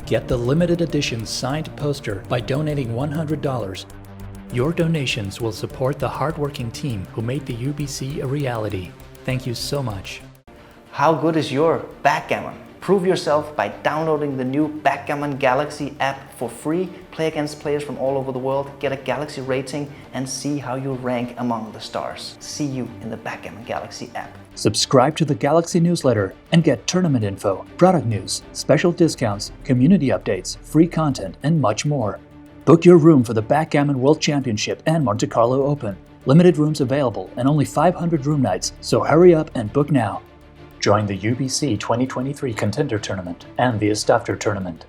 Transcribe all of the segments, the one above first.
Get the limited edition signed poster by donating $100. Your donations will support the hardworking team who made the UBC a reality. Thank you so much. How good is your backgammon? Prove yourself by downloading the new Backgammon Galaxy app for free. Play against players from all over the world, get a Galaxy rating, and see how you rank among the stars. See you in the Backgammon Galaxy app. Subscribe to the Galaxy newsletter and get tournament info, product news, special discounts, community updates, free content, and much more. Book your room for the Backgammon World Championship and Monte Carlo Open. Limited rooms available and only 500 room nights, so hurry up and book now. Join the UBC 2023 Contender Tournament and the Istavder Tournament.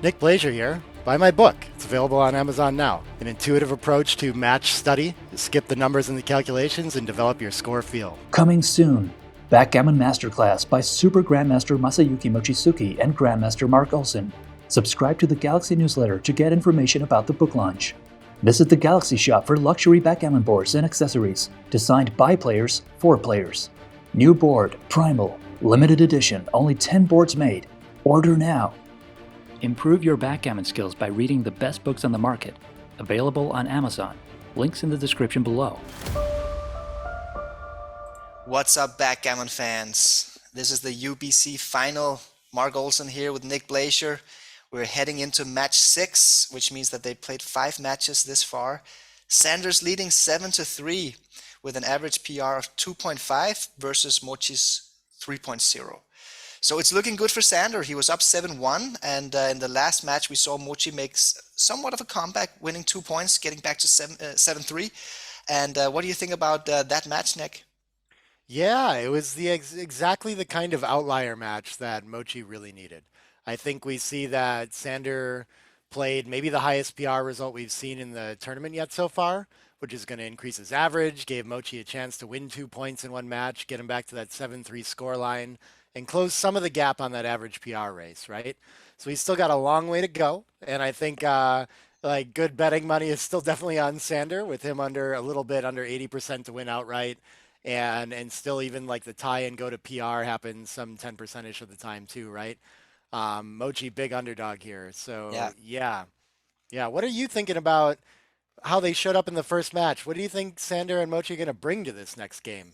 Nick Blazier here. Buy my book. It's available on Amazon now. An intuitive approach to match study. Skip the numbers and the calculations and develop your score feel. Coming soon. Backgammon Masterclass by Super-Grandmaster Masayuki Mochizuki and Grandmaster Mark Olsen. Subscribe to the Galaxy newsletter to get information about the book launch. Visit the Galaxy shop for luxury backgammon boards and accessories, designed by players for players. New board, Primal, limited edition, only 10 boards made. Order now. Improve your backgammon skills by reading the best books on the market. Available on Amazon. Links in the description below. What's up, backgammon fans? This is the UBC final. Mark Olsen here with Nick Blazier. We're heading into match 6, which means that they played 5 matches this far. SANDER's leading 7-3 with an average PR of 2.5 versus Mochy's 3.0. So it's looking good for SANDER. He was up 7-1, and in the last match we saw Mochy make somewhat of a comeback, winning 2 points, getting back to 7-3. And what do you think about that match, Nick? Yeah, it was exactly the kind of outlier match that Mochy really needed. I think we see that SANDER played maybe the highest PR result we've seen in the tournament yet so far, which is going to increase his average, gave Mochy a chance to win 2 points in one match, get him back to that 7-3 score line, and close some of the gap on that average PR race, right? So he's still got a long way to go, and I think like good betting money is still definitely on SANDER, with him under a little bit under 80% to win outright, and still even like the tie and go to PR happens some 10%ish of the time too, right? Mochy big underdog here, so yeah. What are you thinking about how they showed up in the first match? What do you think SANDER and Mochy are going to bring to this next game?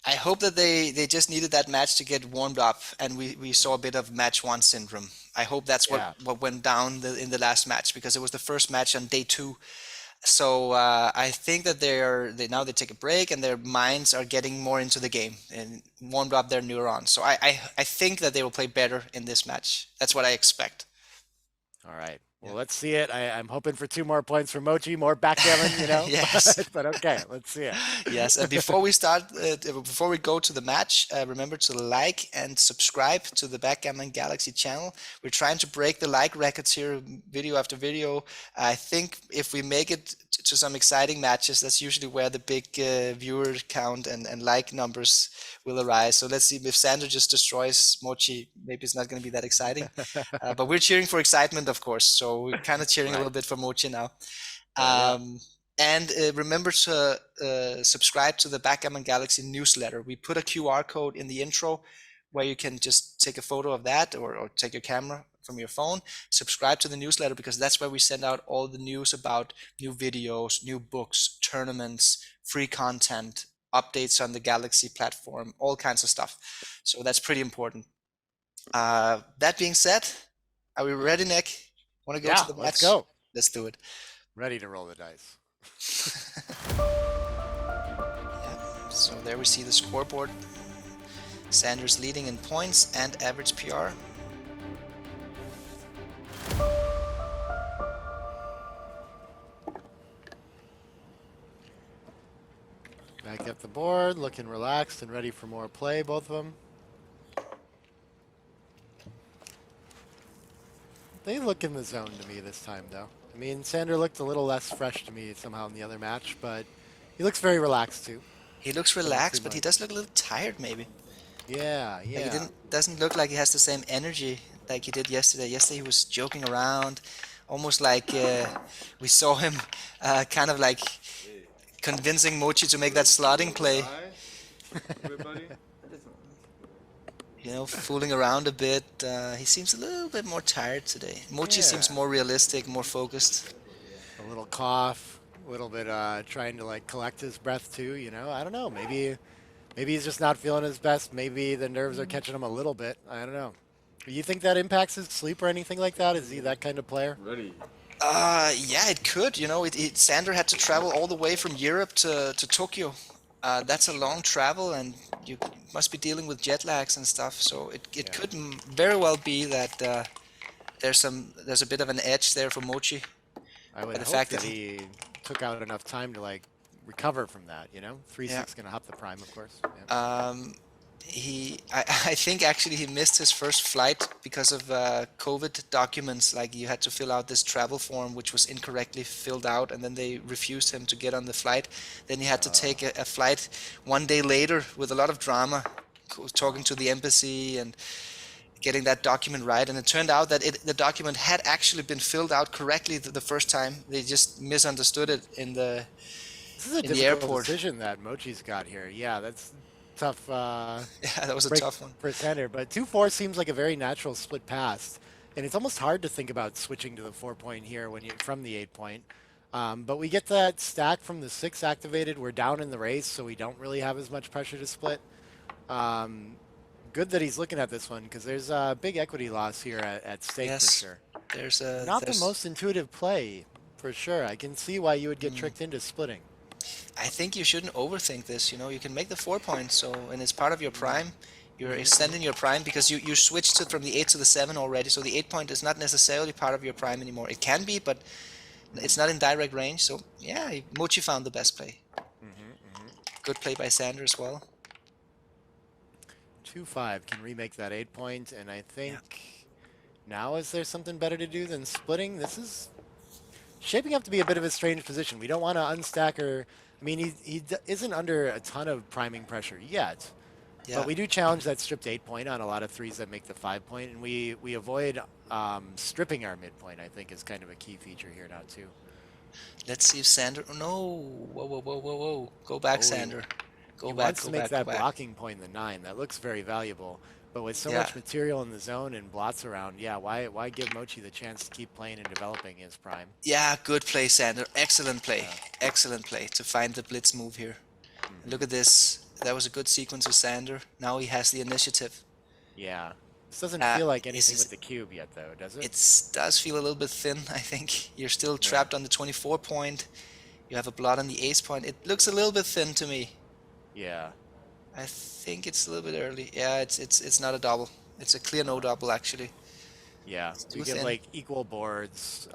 I hope that they just needed that match to get warmed up, and we saw a bit of match 1 syndrome. I hope that's what went down in the last match, because it was the first match on day 2. So I think that now they take a break and their minds are getting more into the game and warmed up their neurons. So I think that they will play better in this match. That's what I expect. All right. Well, let's see it. I'm hoping for 2 more points for Mochy, more backgammon, you know. Yes. but okay, let's see it. Yes, and before we start, before we go to the match, remember to like and subscribe to the Backgammon Galaxy channel. We're trying to break the like records here, video after video. I think if we make it to some exciting matches, that's usually where the big viewer count and like numbers will arise. So let's see, if SANDER just destroys Mochy, maybe it's not going to be that exciting. But we're cheering for excitement, of course. So we're kind of cheering a little bit for Mochy now. And remember to subscribe to the Backgammon Galaxy newsletter. We put a QR code in the intro where you can just take a photo of that or take your camera from your phone. Subscribe to the newsletter, because that's where we send out all the news about new videos, new books, tournaments, free content, updates on the Galaxy platform, all kinds of stuff. So that's pretty important. That being said, are we ready, Nick? Want to go to the match? Let's go. Let's do it. Ready to roll the dice. So there we see the scoreboard. SANDER's leading in points and average PR. Back at the board, looking relaxed and ready for more play, both of them. They look in the zone to me this time, though. I mean, SANDER looked a little less fresh to me somehow in the other match, but he looks very relaxed, too. He looks relaxed, but he does look a little tired, maybe. Yeah. Like he doesn't look like he has the same energy like he did yesterday. Yesterday he was joking around, almost like we saw him kind of like convincing Mochy to make that slotting play. you know, fooling around a bit. He seems a little bit more tired today. Mochi seems Yeah. more realistic, more focused. A little cough, a little bit trying to like collect his breath too, you know. I don't know. Maybe he's just not feeling his best. Maybe the nerves are catching him a little bit. I don't know. You think that impacts his sleep or anything like that? Is he that kind of player? Yeah, it could. You know, Sander had to travel all the way from Europe to Tokyo. That's a long travel, and you must be dealing with jet lags and stuff. So it could very well be that there's a bit of an edge there for Mochi. I would By the hope fact that that he took out enough time to like recover from that, you know? 3-6 yeah. gonna hop the prime, of course. Yeah. I think actually he missed his first flight because of COVID documents. Like you had to fill out this travel form, which was incorrectly filled out, and then they refused him to get on the flight. Then he had to take a flight 1 day later with a lot of drama, talking to the embassy and getting that document right. And it turned out that the document had actually been filled out correctly the first time. They just misunderstood it in the This is a in the difficult airport. decision that Mochi's got here. Yeah, that's tough Yeah, that was a break tough one. for Sander. But 2-4 seems like a very natural split pass. And it's almost hard to think about switching to the 4-point here when you from the 8-point. But we get that stack from the 6 activated. We're down in the race, so we don't really have as much pressure to split. Good that he's looking at this one because there's a big equity loss here at stake for sure. There's Not the most intuitive play for sure. I can see why you would get tricked into splitting. I think you shouldn't overthink this. You know, you can make the 4-point, so and it's part of your prime. You're extending your prime because you switched it from the 8 to the 7 already. So the 8-point is not necessarily part of your prime anymore. It can be, but it's not in direct range. So yeah, Mochi found the best play. Good play by Sander as well. 2-5 can remake that 8-point, and I think now is there something better to do than splitting? This is shaping up to be a bit of a strange position. We don't want to unstack or, I mean, he isn't under a ton of priming pressure yet, but we do challenge that stripped 8-point on a lot of threes that make the 5-point, and we avoid stripping our midpoint, I think, is kind of a key feature here now too. Let's see if Sander, oh no, whoa, go back, Sander. Go back, wants to make that blocking point in the 9. That looks very valuable. But with so much material in the zone and blots around, why give Mochi the chance to keep playing and developing his prime? Yeah, good play, Sander. Excellent play. Excellent play to find the blitz move here. Look at this. That was a good sequence of Sander. Now he has the initiative. Yeah. This doesn't feel like anything with the cube yet, though, does it? It does feel a little bit thin, I think. You're still trapped on the 24-point. You have a blot on the ace-point. It looks a little bit thin to me. Yeah. I think it's a little bit early. Yeah, it's not a double. It's a clear no double, actually. Yeah, we get like equal boards.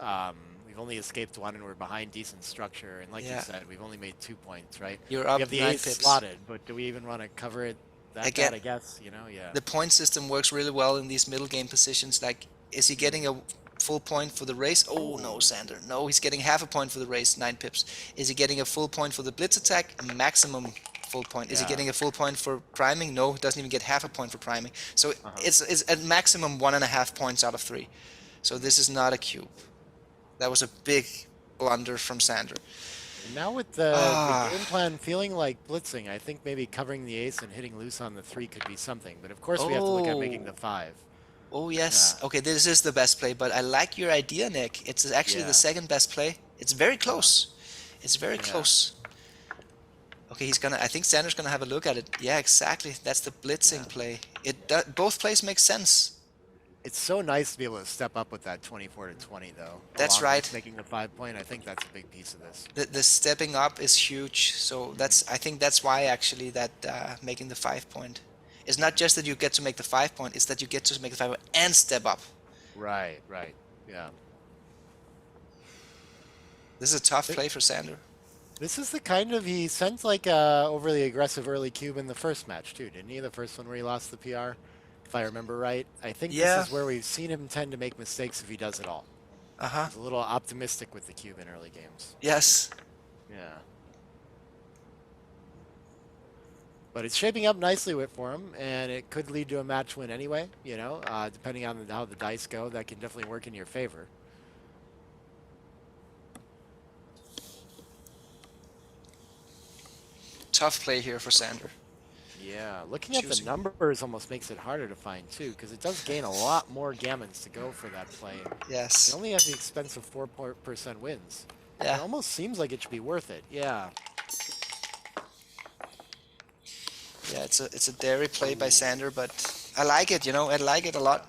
We've only escaped 1 and we're behind decent structure. And like you said, we've only made 2 points, right? You're up we have the 9 ace pips. slotted, but do we even want to cover it that bad, I guess? You know, The point system works really well in these middle game positions. Like, is he getting a full point for the race? Oh, no, Sander. No, he's getting half a point for the race, 9 pips. Is he getting a full point for the blitz attack? A maximum full point. Is he getting a full point for priming? No, he doesn't even get half a point for priming. So it's at maximum 1.5 points out of 3. So this is not a cube. That was a big blunder from Sander. And now with the game plan feeling like blitzing, I think maybe covering the ace and hitting loose on the 3 could be something. But of course we have to look at making the 5. Oh, yes. Yeah. Okay, this is the best play, but I like your idea, Nick. It's actually the second best play. It's very close. It's very close. Okay, I think Sander's gonna have a look at it. Yeah, exactly. That's the blitzing play. Both plays make sense. It's so nice to be able to step up with that 24-20, though. That's right. Making the 5-point, I think that's a big piece of this. The stepping up is huge. So I think that's why actually that making the 5-point. It's not just that you get to make the 5-point, it's that you get to make the 5-point and step up. Right, yeah. This is a tough play for Sander. This is the kind of, he sent like a overly aggressive early cube in the first match too, didn't he? The first one where he lost the PR, if I remember right. I think this is where we've seen him tend to make mistakes if he does it all. He's a little optimistic with the cube in early games. Yes. Yeah. But it's shaping up nicely for him, and it could lead to a match win anyway, you know, depending on how the dice go. That can definitely work in your favor. Tough play here for Sander. Yeah, looking at the choosing. numbers almost makes it harder to find too, because it does gain a lot more gammons to go for that play. Yes. It only has the expense of 4% wins. Yeah. It almost seems like it should be worth it. Yeah. Yeah, it's a dairy play by Sander, but I like it, you know, I like it a lot.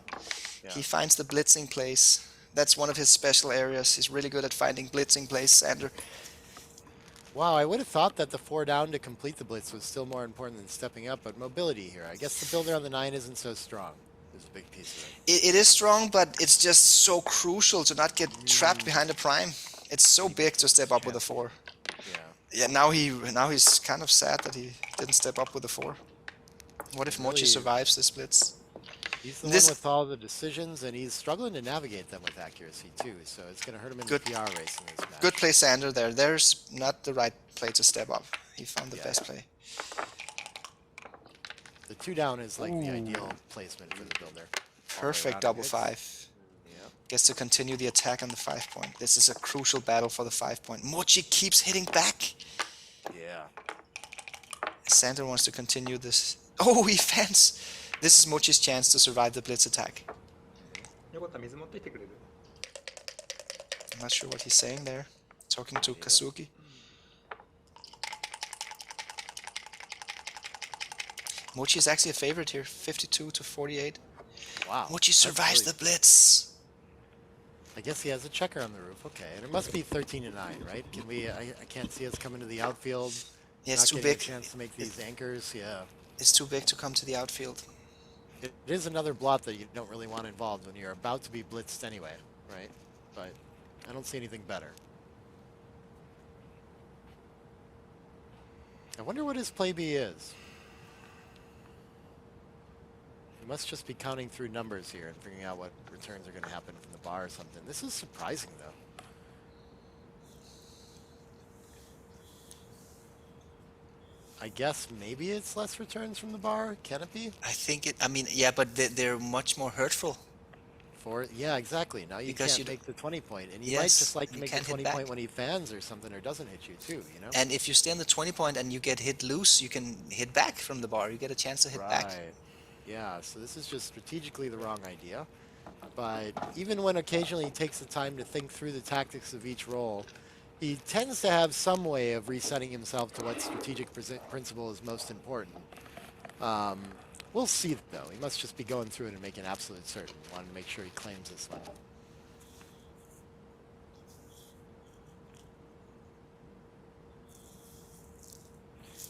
Yeah. He finds the blitzing plays. That's one of his special areas. He's really good at finding blitzing plays, Sander. Wow, I would have thought that the 4 down to complete the blitz was still more important than stepping up, but mobility here. I guess the builder on the 9 isn't so strong. Is a big piece of it. It is strong, but it's just so crucial to not get trapped behind a prime. It's so big to step up with a 4. Yeah. Yeah, now he's kind of sad that he didn't step up with a 4. What if Mochi survives this blitz? He's the one with all the decisions, and he's struggling to navigate them with accuracy too, so it's going to hurt him in the PR race in this match. Good play, Sander, there. There's not the right play to step up. He found the best play. The 2 down is like the ideal placement for the builder. Perfect double 5. Yeah. Gets to continue the attack on the 5 point. This is a crucial battle for the 5 point. Mochi keeps hitting back. Yeah. Sander wants to continue this. Oh, he fans. This is Mochi's chance to survive the blitz attack. I'm not sure what he's saying there. Talking to Kazuki. Mochi is actually a favorite here, 52 to 48. Wow. Mochi survives the blitz. I guess he has a checker on the roof. Okay, and it must be 13 to 9, right? Can we? I can't see us coming to the outfield. Yeah, it's not too getting big. A chance to make these anchors. Yeah. It's too big to come to the outfield. It is another blot that you don't really want involved when you're about to be blitzed anyway, right? But I don't see anything better. I wonder what his play B is. He must just be counting through numbers here and figuring out what returns are going to happen from the bar or something. This is surprising, though. I guess maybe it's less returns from the bar. Can it be? I think it. I mean, yeah, but they're much more hurtful. Yeah, exactly. Now you Because can't make the 20 point, and you Yes, might just like to you make the can't hit 20 back. point when he fans or something, or doesn't hit you too. You know. And if you stay on the 20 point and you get hit loose, you can hit back from the bar. You get a chance to hit back. Right. Yeah. So this is just strategically the wrong idea. But even when occasionally he takes the time to think through the tactics of each roll, he tends to have some way of resetting himself to what strategic principle is most important. We'll see, though. He must just be going through it and making absolute certain. Want to make sure he claims this one.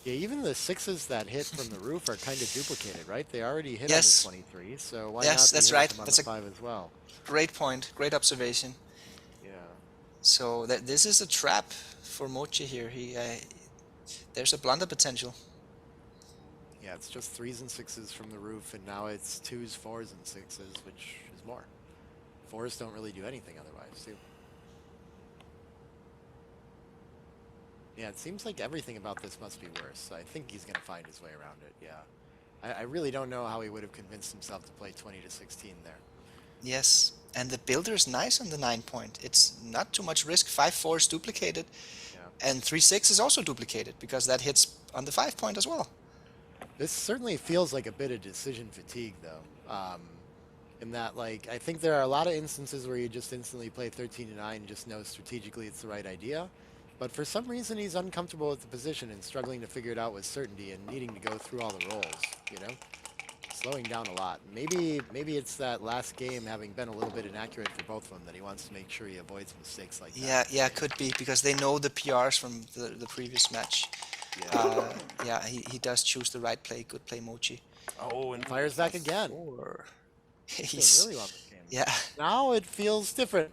Yeah, even the 6s that hit from the roof are kind of duplicated, right? They already hit Yes. on the 23, so why Yes, not that's hit right. them on That's the a 5 as well? Great point. Great observation. Yeah. So this is a trap for Mochi here. There's a blunder potential. Yeah, it's just 3s and 6s from the roof, and now it's 2s, 4s, and 6s, which is more. 4s don't really do anything otherwise, too. Yeah, it seems like everything about this must be worse. I think he's going to find his way around it, yeah. I really don't know how he would have convinced himself to play 20 to 16 there. Yes, and the builder is nice on the 9 point. It's not too much risk. 5-4 is duplicated, and 3-6 is also duplicated because that hits on the 5 point as well. This certainly feels like a bit of decision fatigue, though. In that, like, I think there are a lot of instances where you just instantly play 13 to 9 and just know strategically it's the right idea. But for some reason, he's uncomfortable with the position and struggling to figure it out with certainty and needing to go through all the rolls, you know? Slowing down a lot. Maybe it's that last game having been a little bit inaccurate for both of them that he wants to make sure he avoids mistakes like that. Yeah, could be because they know the PRs from the previous match. Yeah, he does choose the right play. Good play, Mochi. Oh, and fires back again. He's really want this game. Yeah. Now it feels different.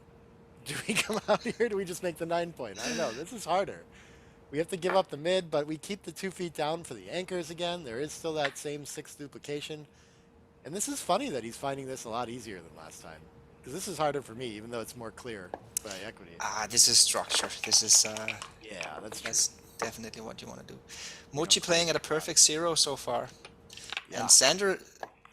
Do we come out here or do we just make the 9 point? I don't know. This is harder. We have to give up the mid, but we keep the 2 feet down for the anchors again. There is still that same 6 duplication. And this is funny that he's finding this a lot easier than last time. Because this is harder for me, even though it's more clear by equity. This is structure. This is... yeah, that's definitely what you want to do. Mochi playing at a perfect 0 so far. Yeah. And Sander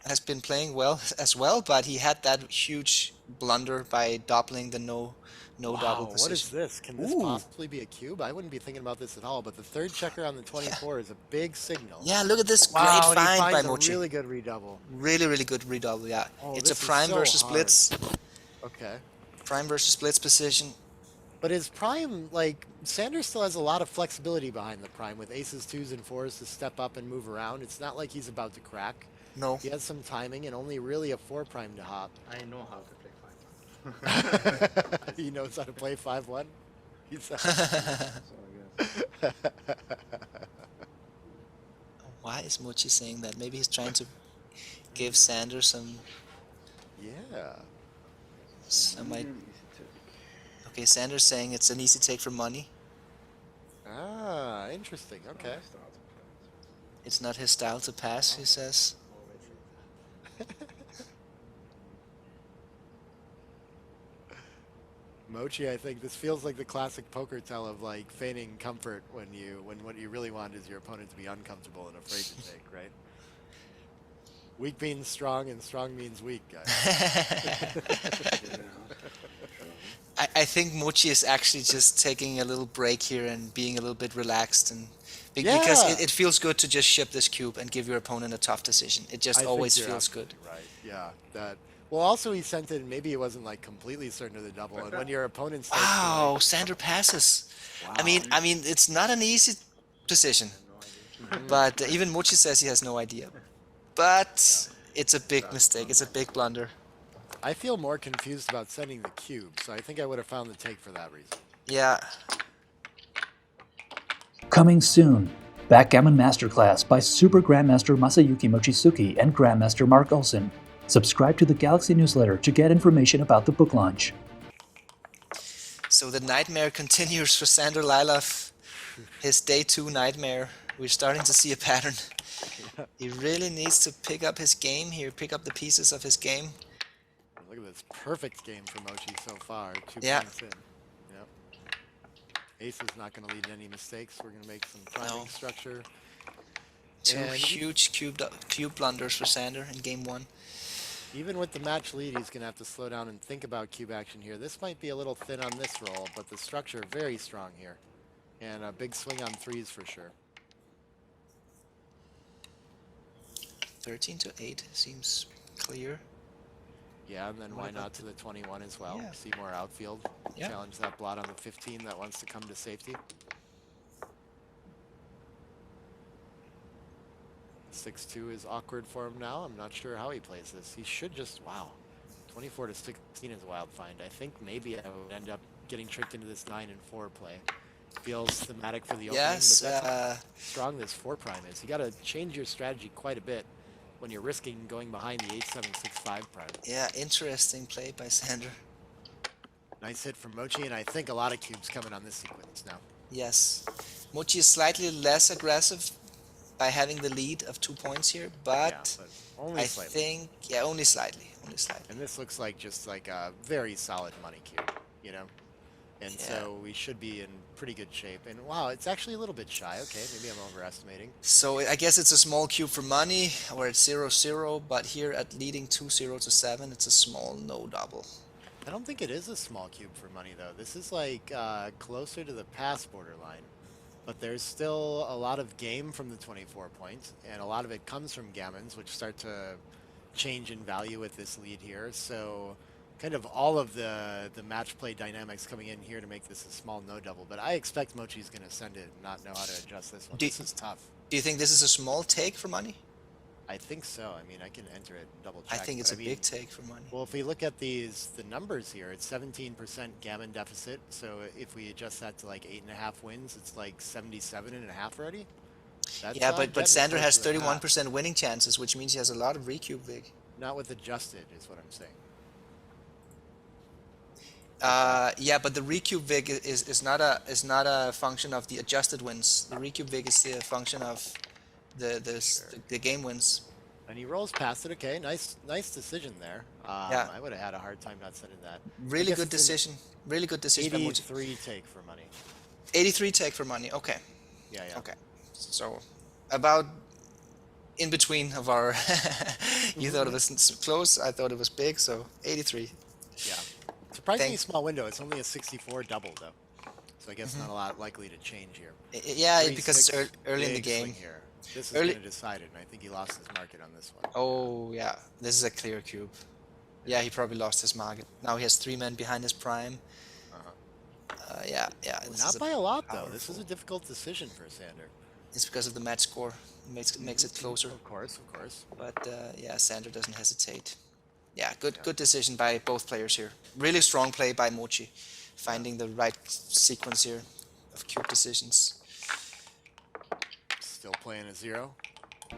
has been playing well as well, but he had that huge blunder by doubling the no double Wow, position. what is this? Can this Ooh. possibly be a cube? I wouldn't be thinking about this at all, but the third checker on the 24 is a big signal. Yeah, look at this Wow, great and he find by finds a Mochy. really good redouble. Really, really good redouble, yeah. Oh, It's a this is prime so versus hard. blitz. Okay. Prime versus blitz position. But his prime, like, SANDER still has a lot of flexibility behind the prime with aces, twos, and fours to step up and move around. It's not like he's about to crack. No. He has some timing and only really a 4 prime to hop. I know how to play 5-1. He knows how to play 5-1? He's So I guess. Why is Mochy saying that? Maybe he's trying to give SANDER some Yeah. Okay, SANDER's saying it's an easy take for money. Ah, interesting. Okay. It's not his style to pass, he says. Mochy, I think this feels like the classic poker tell of like feigning comfort when what you really want is your opponent to be uncomfortable and afraid to take, right? Weak means strong and strong means weak, guys. I think Mochy is actually just taking a little break here and being a little bit relaxed, and Yeah. because it feels good to just ship this cube and give your opponent a tough decision. It just I think always you're feels good. absolutely right. Yeah, that. Well, also he sent it. Maybe he wasn't like completely certain of the double, and when your opponent starts to, Wow, like, SANDER passes. wow. I mean, it's not an easy position, but even Mochy says he has no idea. But it's a big mistake. It's a big blunder. I feel more confused about sending the cube, so I think I would have found the take for that reason. Yeah. Coming soon, Backgammon Masterclass by Super-Grandmaster Masayuki Mochizuki and Grandmaster Mark Olsen. Subscribe to the Galaxy newsletter to get information about the book launch. So the nightmare continues for SANDER Lylloff. His day 2 nightmare. We're starting to see a pattern. He really needs to pick up his game here, pick up the pieces of his game. Look at this perfect game for Mochy so far. 2 Yeah. points in. Yep. Ace is not going to lead any mistakes. We're going to make some priming No. structure. Two And huge cube blunders for SANDER in game 1. even with the match lead, he's going to have to slow down and think about cube action here. This might be a little thin on this roll, but the structure very strong here. And a big swing on 3s for sure. 13-8 seems clear. Yeah, and then What why about not to the 21 as well? Yeah. See more outfield. Yeah. Challenge that blot on the 15 that wants to come to safety. 6-2 is awkward for him now. I'm not sure how he plays this. He should just, wow. 24 to 16 is a wild find. I think maybe I would end up getting tricked into this 9 and 4 play. Feels thematic for the opening, Yes, but that's how strong this 4 prime is. You got to change your strategy quite a bit when you're risking going behind the 8-7-6-5 prime. yeah, interesting play by SANDER. Nice hit from Mochy, and I think a lot of cubes coming on this sequence now. Yes. Mochy is slightly less aggressive by having the lead of 2 points here, but only I slightly. think, yeah, only slightly. And this looks like just like a very solid money cube, you know? And Yeah. so we should be in pretty good shape. And wow, it's actually a little bit shy. Okay, maybe I'm overestimating. So I guess it's a small cube for money, or it's 0-0, but here at leading 2-0 to 7, it's a small no double. I don't think it is a small cube for money, though. This is like closer to the pass borderline. But there's still a lot of game from the 24 points, and a lot of it comes from gammons, which start to change in value with this lead here. So kind of all of the match play dynamics coming in here to make this a small no double. But I expect Mochy's going to send it and not know how to adjust this one. This is tough. Do you think this is a small take for money? I think so. I mean, I can enter it and double check. I think it's but a big take for money. Well, if we look at the numbers here, it's 17% gammon deficit. So if we adjust that to like 8.5 wins, it's like 77.5 already. That's Yeah, getting but SANDER has close to the half. 31% winning chances, which means he has a lot of recube vig. Not with adjusted, is what I'm saying. Yeah, but the recube vig is not a function of the adjusted wins. The recube vig is the function of the game wins. And he rolls past it. Okay, nice decision there. Yeah. I would have had a hard time not sending that. Really guess good it's an decision. Really good decision. by Mochi. 83 take for money. 83 take for money. Okay. Yeah. Okay. So about in between of our. You thought it was close. I thought it was big. So 83. surprisingly small window. It's only a 64 double though, so I guess not a lot likely to change here. Yeah, because it's 3-6, early in the big swing game. here. This is Early- going to decide it, and I think he lost his market on this one. Oh yeah, this is a clear cube. Yeah, he probably lost his market. Now he has 3 men behind his prime. Yeah. This Not is by a lot though. This is powerful. a difficult decision for Sander. It's because of the match score. Makes it closer. Of course. But yeah, Sander doesn't hesitate. Yeah, good decision by both players here. Really strong play by Mochy, finding the right sequence here of cube decisions. Still playing a 0.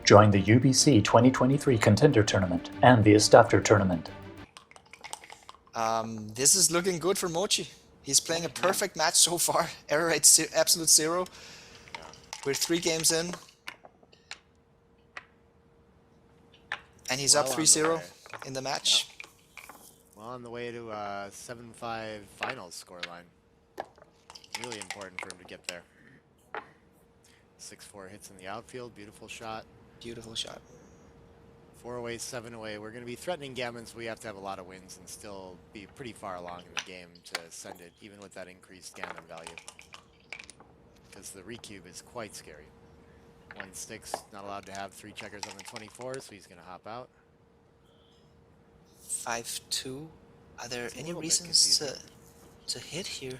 Join the UBC 2023 Contender Tournament and the Istavder Tournament. This is looking good for Mochy. He's playing a perfect match so far. Error rate absolute 0. We're 3 games in. And he's up Well on the 3-0 way. in the match. Well, on the way to a 7-5 finals scoreline. Really important for him to get there. 6-4 hits in the outfield. Beautiful shot. Beautiful shot. 4 away, 7 away. We're going to be threatening Gammons. We have to have a lot of wins and still be pretty far along in the game to send it, even with that increased Gammon value. Because the recube is quite scary. 1 sticks, not allowed to have 3 checkers on the 24, so he's going to hop out. 5-2. Are there It's a any little bit reasons confusing. to hit here?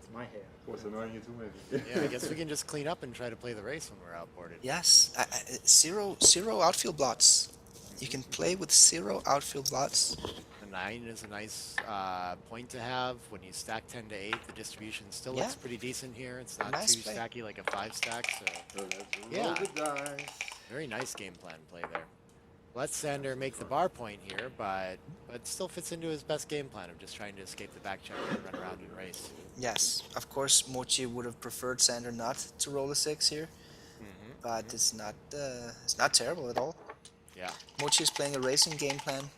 It's my hair. Was annoying you too, maybe. Yeah, I guess we can just clean up and try to play the race when we're outboarded. Yes, zero outfield blots. You can play with 0 outfield blots. The 9 is a nice point to have. When you stack 10 to 8, the distribution still looks Yeah. pretty decent here. It's not Nice too play. stacky like a 5 stack, so So let's Yeah. roll the dice. very nice game plan play there. Let Sander make the bar point here, but still fits into his best game plan of just trying to escape the back checker and run around and race. Yes, of course, Mochy would have preferred Sander not to roll a 6 here, but it's not terrible at all. Yeah. Mochy is playing a racing game plan,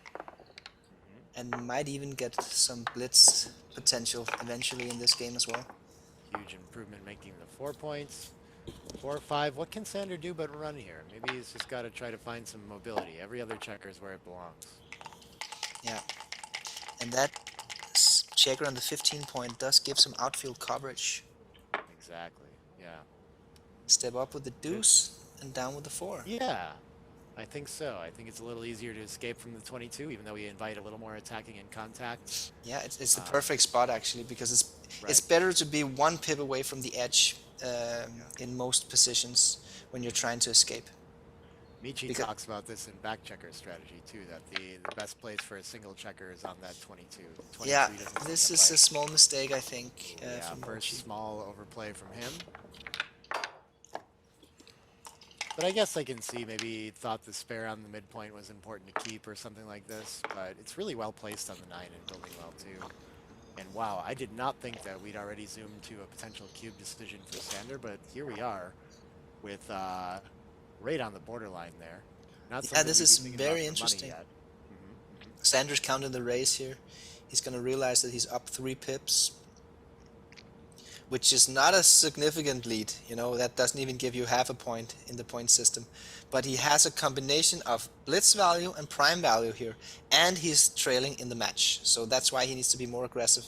and might even get some blitz potential eventually in this game as well. Huge improvement making the 4 points. 4 or 5. What can Sander do but run here? Maybe he's just got to try to find some mobility. Every other checker is where it belongs. Yeah, and that checker on the 15 point does give some outfield coverage. Exactly. Yeah. Step up with the deuce and down with the 4. Yeah, I think so. I think it's a little easier to escape from the 22, even though we invite a little more attacking and contact. Yeah, it's the perfect spot actually, because it's Right. better to be 1 pip away from the edge in most positions when you're trying to escape. Mochy Because- talks about this in back checker strategy too, that the best place for a single checker is on that 22. The 23 Yeah, doesn't this seem to is play. a small mistake I think Yeah, from first Mochy. small overplay from him. But I guess I can see maybe he thought the spare on the midpoint was important to keep or something like this, but it's really well placed on the 9 and building well too. And wow, I did not think that we'd already zoomed to a potential cube decision for Sander, but here we are with right on the borderline there. Not Yeah, something this we'd be is thinking very about for money interesting. yet. Sander's counting the race here. He's going to realize that he's up 3 pips, which is not a significant lead. You know, that doesn't even give you half a point in the point system. But he has a combination of blitz value and prime value here, and he's trailing in the match. So that's why he needs to be more aggressive.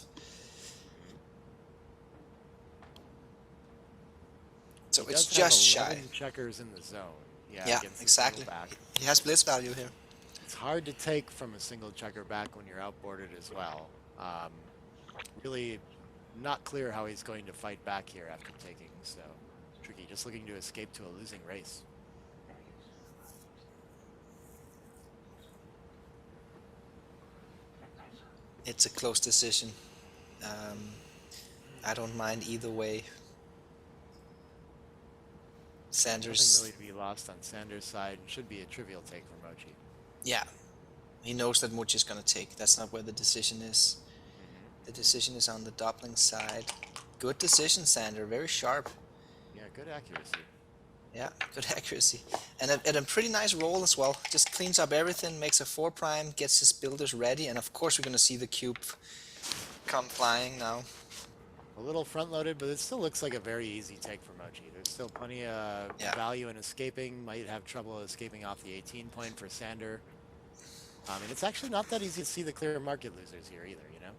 So He it's does have just shy. 11 checkers in the zone. Yeah, Yeah, against the exactly. single back. He has blitz value here. It's hard to take from a single checker back when you're outboarded as well. Really not clear how he's going to fight back here after taking, so tricky. Just looking to escape to a losing race. It's a close decision. I don't mind either way. Sanders, Nothing really to be lost on Sanders' side. Should be a trivial take for Mochy. yeah, he knows that Mochy is gonna take. That's not where the decision is. The decision is on the doubling side. Good decision, Sander. Very sharp. Yeah, good accuracy. Yeah, good accuracy. And a pretty nice roll as well. Just cleans up everything, makes a 4 prime, gets his builders ready, and of course we're gonna see the cube come flying now. A little front-loaded, but it still looks like a very easy take for Mochy. There's still plenty of Yeah. value in escaping. Might have trouble escaping off the 18 point for Sander. And it's actually not that easy to see the clear market losers here either, you know?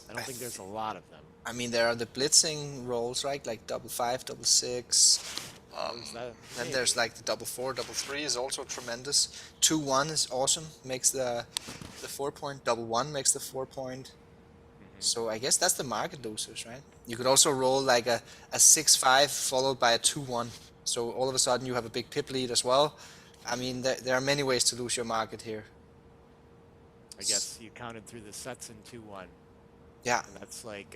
I don't think there's a lot of them. I mean, there are the blitzing rolls, right? Like double 5, double 6. Then there's like the double 4, double 3 is also tremendous. 2-1 is awesome, makes the 4-point. Double 1 makes the 4-point. So I guess that's the market losers, right? You could also roll like a 6-5 followed by a 2-1. So all of a sudden you have a big pip lead as well. I mean, there are many ways to lose your market here. I guess you counted through the sets in 2-1. Yeah. And that's like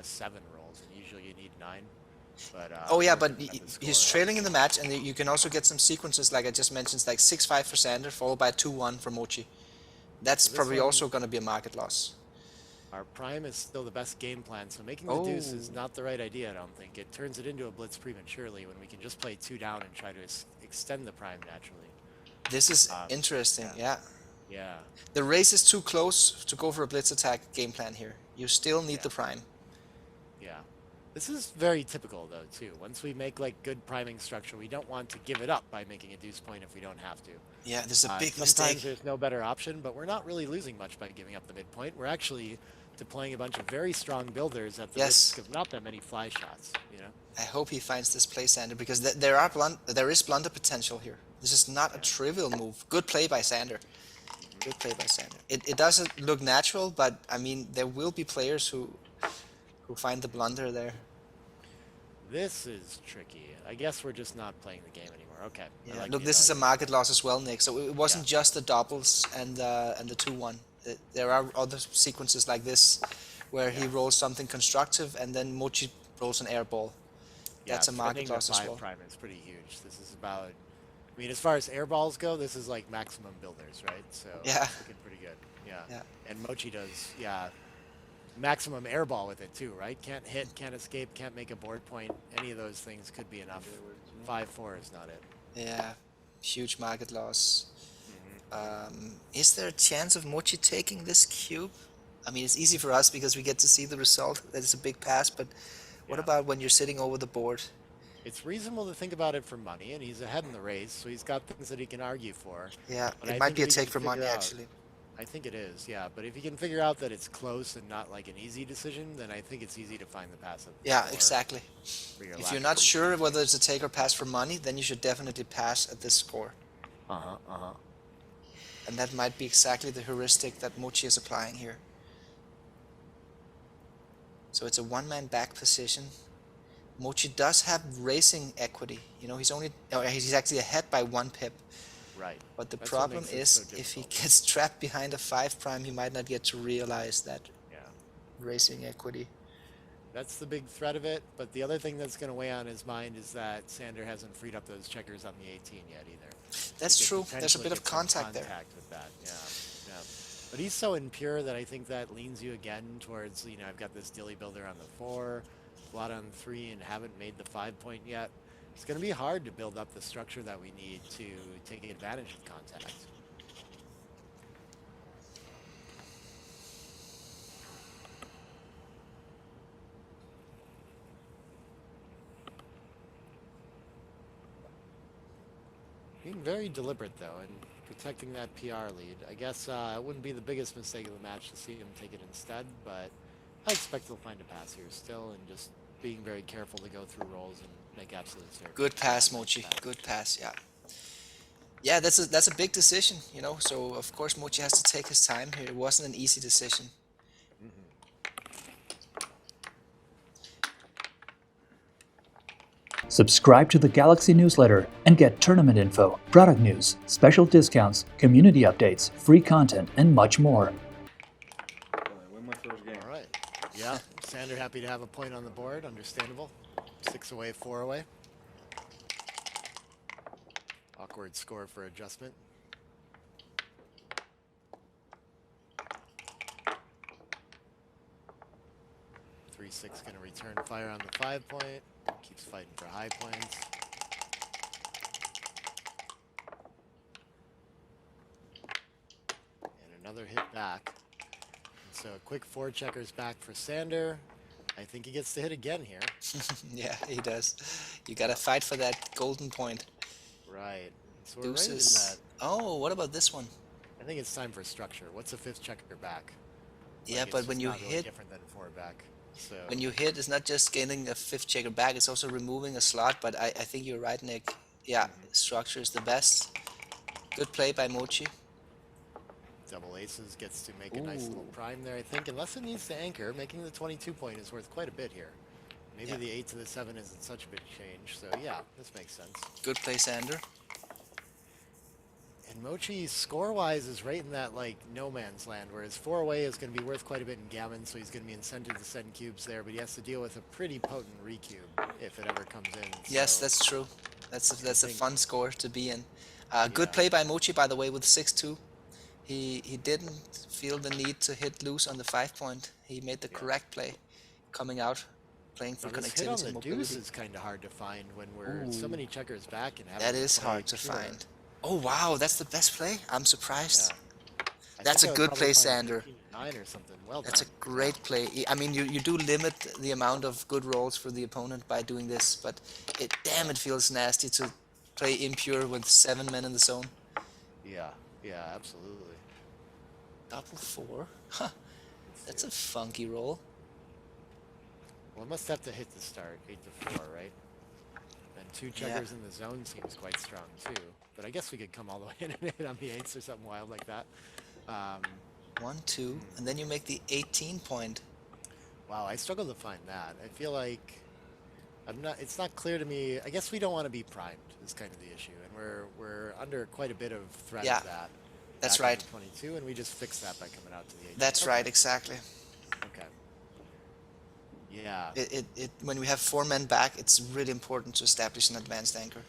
7 rolls, and usually you need 9. But, oh yeah, but he's trailing in the match, and you can also get some sequences like I just mentioned, like 6-5 for Sander, followed by 2-1 for Mochy. That's probably also going to be a market loss. Our prime is still the best game plan, so making the deuce is not the right idea, I don't think. It turns it into a blitz prematurely when we can just play 2 down and try to extend the prime naturally. This is interesting, yeah. Yeah. The race is too close to go for a blitz attack game plan here. You still need the prime. Yeah. This is very typical, though, too. Once we make, like, good priming structure, we don't want to give it up by making a deuce point if we don't have to. Yeah, this is a big Sometimes mistake. there's no better option, but we're not really losing much by giving up the midpoint. We're actually deploying a bunch of very strong builders at the risk of not that many fly shots, you know? I hope he finds this play, Sander, because there is blunder potential here. This is not a trivial move. Good play by Sander. Good play by Sander. It doesn't look natural, but I mean, there will be players who find the blunder there. This is tricky. I guess we're just not playing the game anymore. Okay. Yeah. Look, this is a market loss as well, Nick. So it wasn't just the doubles and the 2-1. There are other sequences like this where he rolls something constructive and then Mochy rolls an air ball. That's a market loss as well. Prime is pretty huge. This is about, I mean, as far as air balls go, this is like maximum builders, right? So yeah, it's looking pretty good. Yeah. And Mochy does, maximum air ball with it too, right? Can't hit, can't escape, can't make a board point. Any of those things could be enough. 5-4 is not it. Yeah, huge market loss. Is there a chance of Mochy taking this cube? I mean, it's easy for us because we get to see the result. That is a big pass, but what about when you're sitting over the board? It's reasonable to think about it for money, and he's ahead in the race, so he's got things that he can argue for. Yeah, it might be a take for money, actually. I think it is, yeah. But if you can figure out that it's close and not like an easy decision, then I think it's easy to find the pass. Yeah, exactly. If you're not sure whether it's a take or pass for money, then you should definitely pass at this score. And that might be exactly the heuristic that Mochy is applying here. So it's a one-man back position. Mochy does have racing equity. You know, he's actually ahead by 1 pip. Right. But the problem is, if he gets trapped behind a 5', he might not get to realize that racing equity. That's the big threat of it. But the other thing that's going to weigh on his mind is that Sander hasn't freed up those checkers on the 18 yet either. That's true. There's a bit of contact there. With that. Yeah. But he's so impure that I think that leans you again towards, you know, I've got this dilly builder on the 4, blot on 3, and haven't made the 5-point yet. It's going to be hard to build up the structure that we need to take advantage of contact. Being very deliberate, though, and protecting that PR lead. I guess it wouldn't be the biggest mistake of the match to see him take it instead, but I expect he'll find a pass here still, and just being very careful to go through rolls and make absolute certain. Good pass, Mochy. Good pass, yeah. Yeah, that's a big decision, you know, so of course Mochy has to take his time here. It wasn't an easy decision. Subscribe to the Galaxy newsletter and get tournament info, product news, special discounts, community updates, free content, and much more. All right. Yeah, Sander happy to have a point on the board, understandable. 6 away, 4 away. Awkward score for adjustment. Three 6 going to return fire on the 5-point. Keeps fighting for high points. And another hit back. And so a quick 4 checkers back for Sander. I think he gets to hit again here. Yeah, he does. You gotta fight for that golden point. Right. So we're Deuces. right in that. Oh, what about this one? I think it's time for structure. What's a 5th checker back? Yeah, it's but just when you not really hit, different than 4-back. So when you hit, it's not just gaining a 5th checker back, it's also removing a slot, but I think you're right, Nick. Yeah, structure is the best. Good play by Mochy. double aces gets to make a nice little Ooh. prime there, I think. Unless it needs to anchor, making the 22 point is worth quite a bit here. Maybe Yeah. the 8 to the 7 isn't such a big change. So yeah, this makes sense. Good play, Sander. And Mochi, score-wise, is right in that, like, no man's land, whereas 4 away is going to be worth quite a bit in Gammon, so he's going to be incented to send cubes there, but he has to deal with a pretty potent recube if it ever comes in. Yes, So that's true. That's a think- fun score to be in. Good Yeah. play by Mochy, by the way, with 6-2. He didn't feel the need to hit loose on the 5 point. He made the correct play, coming out, playing for Now, this hit on connectivity the and deuce mobility. is kind of hard to find when we're so Ooh. many checkers back and having That is play hard to pure. find. Oh wow, that's the best play. I'm surprised. Yeah. I That's think a I would good probably play, find Sander. 9 or something. Well That's a done. great play. I mean, you do limit the amount of good rolls for the opponent by doing this, but damn, it feels nasty to play impure with 7 men in the zone. Yeah, yeah, absolutely. Double 4? Huh. That's a funky roll. Well, it must have to hit to start 8 to 4, right? And 2 checkers in the zone seems quite strong too. But I guess we could come all the way in and hit on the 8s or something wild like that. 1, 2, and then you make the 18 point. Wow, I struggle to find that. I feel like it's not clear to me. I guess we don't want to be primed is kind of the issue, and we're under quite a bit of threat Yeah, of that. that's back right. into 22, and we just fix that by coming out to the 8. That's right, exactly. Okay. Yeah. When we have 4 men back, it's really important to establish an advanced anchor.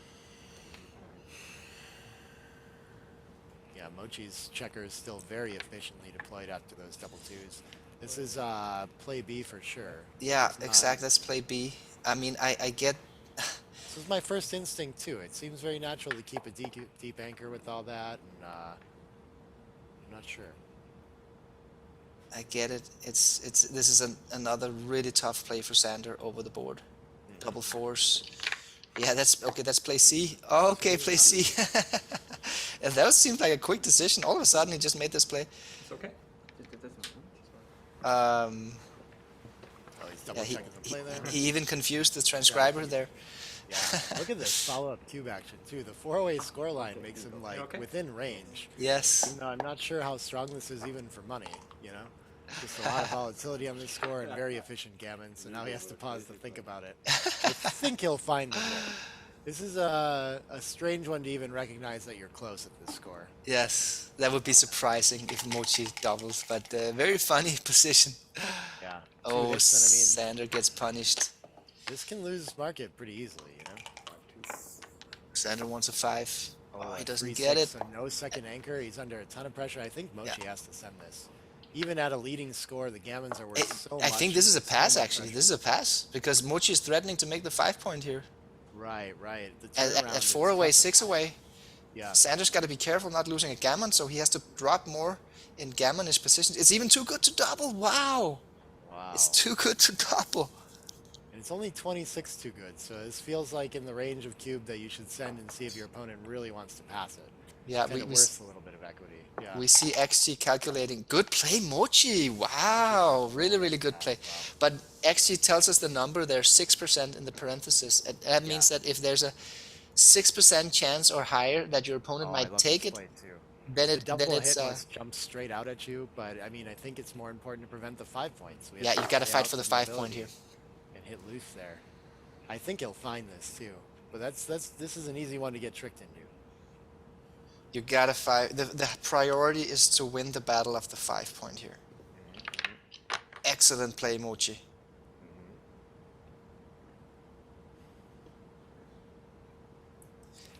Yeah, Mochi's checker is still very efficiently deployed after those double 2s. This is play B for sure. Yeah, exactly. Let's play B. I mean, I get. This was my first instinct too. It seems very natural to keep a deep anchor with all that, and I'm not sure. I get it. This is another really tough play for Sander over the board. Double 4s. Yeah, that's okay. That's play C. Okay, play C. And that seems like a quick decision. All of a sudden, he just made this play. It's okay. Oh, he's double Yeah, checking the play there. he even confused the transcriber there. Yeah, look at this follow-up cube action too. The 4-way scoreline makes him like within range. Yes. Even though I'm not sure how strong this is even for money, you know? Just a lot of volatility on this score and very efficient Gammon, so now he has to pause to think about it. I think he'll find them there. This is a strange one to even recognize that you're close at this score. Yes, that would be surprising if Mochy doubles, but very funny position. Yeah. Oh, This, then, I mean, Sander gets punished. this can lose market pretty easily, you know? Sander wants a 5. Oh, he doesn't 3-6, get it. So no second anchor. He's under a ton of pressure. I think Mochi has to send this. Even at a leading score, the Gammons are worth so much. I think this is a There's so pass, much actually. pressure. This is a pass, because Mochy is threatening to make the 5 point here. Right, right. The At turnaround is 4 away, tough. 6 away. Yeah. Sander's got to be careful not losing a Gammon, so he has to drop more in Gammonish positions. It's even too good to double. Wow. Wow. It's too good to double. And it's only 26 too good, so this feels like in the range of cube that you should send and see if your opponent really wants to pass it. Yeah, Kind of worth a little bit of equity. Yeah. we see XG calculating. Good play, Mochy. Wow, really, really good play. But XG tells us the number there, 6% in the parenthesis. And that means that if there's a 6% chance or higher that your opponent I might love take this it, play, too. then The double it's hit must jump straight out at you, but I mean, I think it's more important to prevent the 5 points. We yeah, have you got to stay fight out for the some 5 point mobility here. and hit loose there. I think he'll find this too, but this is an easy one to get tricked into. You gotta fight. The priority is to win the battle of the 5 point here. Excellent play, Mochy.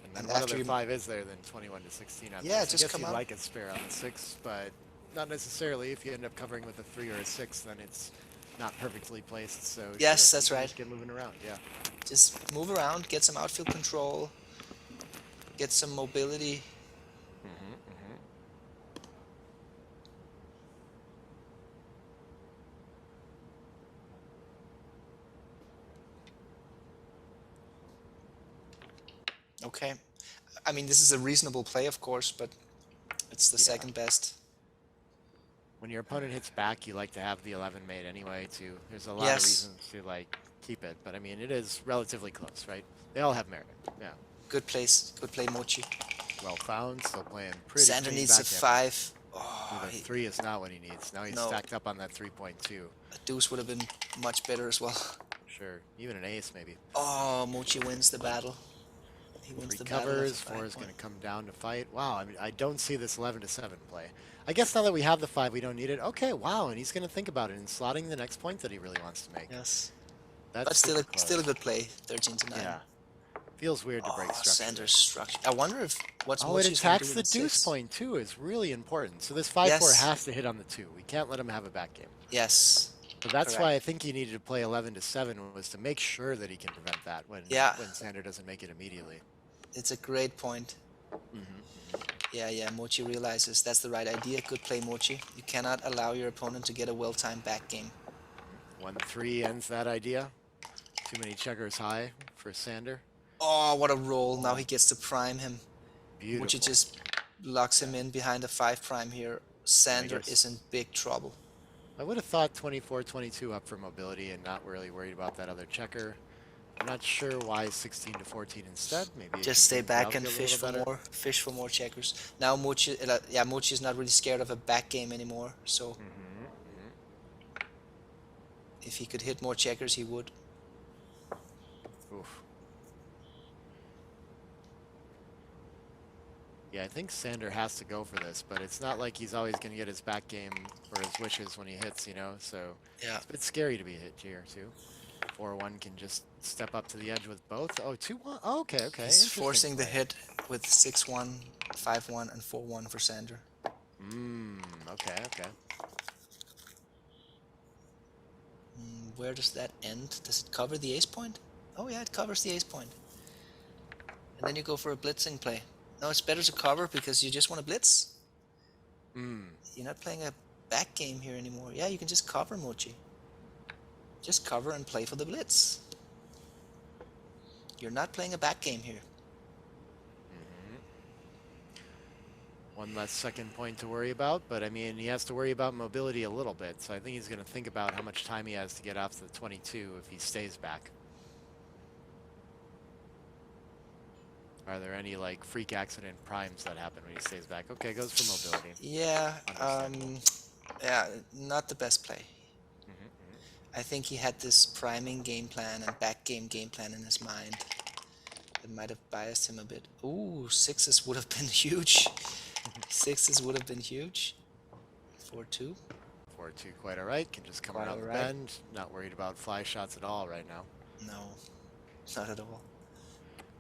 And then And what after other you- 5 is there than 21 to 16 at Yeah, this? just I guess come you'd out. like a spare on the 6, but not necessarily. If you end up covering with a 3 or a 6, then it's not perfectly placed. So Yes, sure, that's you can right. Just get moving around. Yeah. Just move around, get some outfield control, get some mobility. Okay. I mean, this is a reasonable play, of course, but it's the second best. when your opponent hits back, you like to have the 11 made anyway, too. There's a lot of Yes. reasons to, like, keep it. But, I mean, it is relatively close, right? They all have merit. Yeah. Good place. Good play, Mochy. Well found. Still playing pretty Sander clean needs a backgammon. 5. Oh, The 3 is not what he needs. Now he's No. stacked up on that 3.2. a deuce would have been much better as well. Sure. Even an ace, maybe. Oh, Mochy wins the battle. He wins 3 the battle. covers. 4 is going to come down to fight. Wow. I mean, I don't see this 11 to 7 play. I guess now that we have the 5, we don't need it. Okay, wow. And he's going to think about it and slotting the next point that he really wants to make. Yes. That's But still, super close. still a good play. 13 to 9. Yeah. Feels weird to break Oh, structure. Sander's structure. I wonder if what's Oh, it Mochy's gonna attacks do the with deuce 6. point too. Is really important. So this 5-4 Yes. has to hit on the 2. We can't let him have a back game. Yes. So that's Correct. why I think he needed to play 11 to 7 was to make sure that he can prevent that when Sander doesn't make it immediately. It's a great point. Yeah, Mochy realizes that's the right idea. Good play, Mochy. You cannot allow your opponent to get a well-timed back game. 1-3 ends that idea. Too many checkers high for Sander. Oh, what a roll. Now he gets to prime him. Beautiful. Mochy just locks him in behind a 5 prime here. Sander guess- is in big trouble. I would have thought 24-22 up for mobility and not really worried about that other checker. I'm not sure why 16 to 14 instead. Maybe it Just can stay make the back and outfield a fish for little better. fish for more checkers. Now Mochy, Mochy is not really scared of a back game anymore. So if he could hit more checkers, he would. Oof. Yeah, I think Sander has to go for this, but it's not like he's always going to get his back game or his wishes when he hits, you know? So Yeah. it's a bit scary to be hit here, too. 4-1 can just step up to the edge with both. Oh, 2-1. Oh, okay. He's Interesting forcing the play. hit with 6-1, 5-1, and 4-1 for Sander. Okay. Where does that end? Does it cover the ace point? Oh yeah, it covers the ace point. And then you go for a blitzing play. No, it's better to cover because you just want to blitz. You're not playing a back game here anymore. Yeah, you can just cover, Mochy. Just cover and play for the blitz. You're not playing a back game here. One less second point to worry about, but I mean, he has to worry about mobility a little bit, so I think he's going to think about how much time he has to get off to the 22 if he stays back. Are there any, like, freak accident primes that happen when he stays back? Okay, goes for mobility. Yeah, Understandable. yeah, not the best play. I think he had this priming game plan and back game plan in his mind. It might have biased him a bit. Ooh, 6s would have been huge. 6s would have been huge. 4-2. 4-2 quite alright, can just come Quite around the alright. bend. Not worried about fly shots at all right now. No, not at all.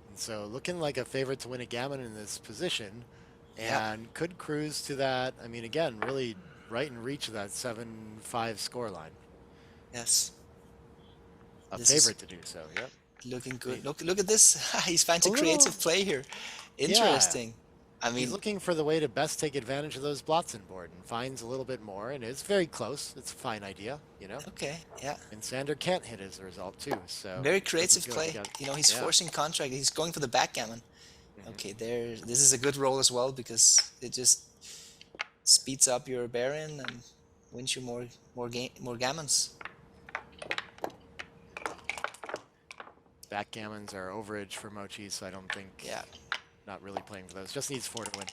And so looking like a favorite to win a Gammon in this position, Yeah. and could cruise to that, I mean, again, really right in reach of that 7-5 scoreline. Yes, A This is- favorite to do so, yep. looking good. Look at this. He's finding A creative little- play here. Interesting. I He's mean, looking for the way to best take advantage of those blots in board and finds a little bit more, and it's very close. It's a fine idea, you know? okay, yeah. And Sander can't hit as a result, too, so... Very doesn't creative feel like play. he got- You know, he's yeah. forcing contract. He's going for the backgammon. Okay, there. This is a good roll as well because it just speeds up your Baron and wins you more gammons. Backgammons are overage for Mochy, so I don't think... Yeah. Not really playing for those. Just needs 4 to win.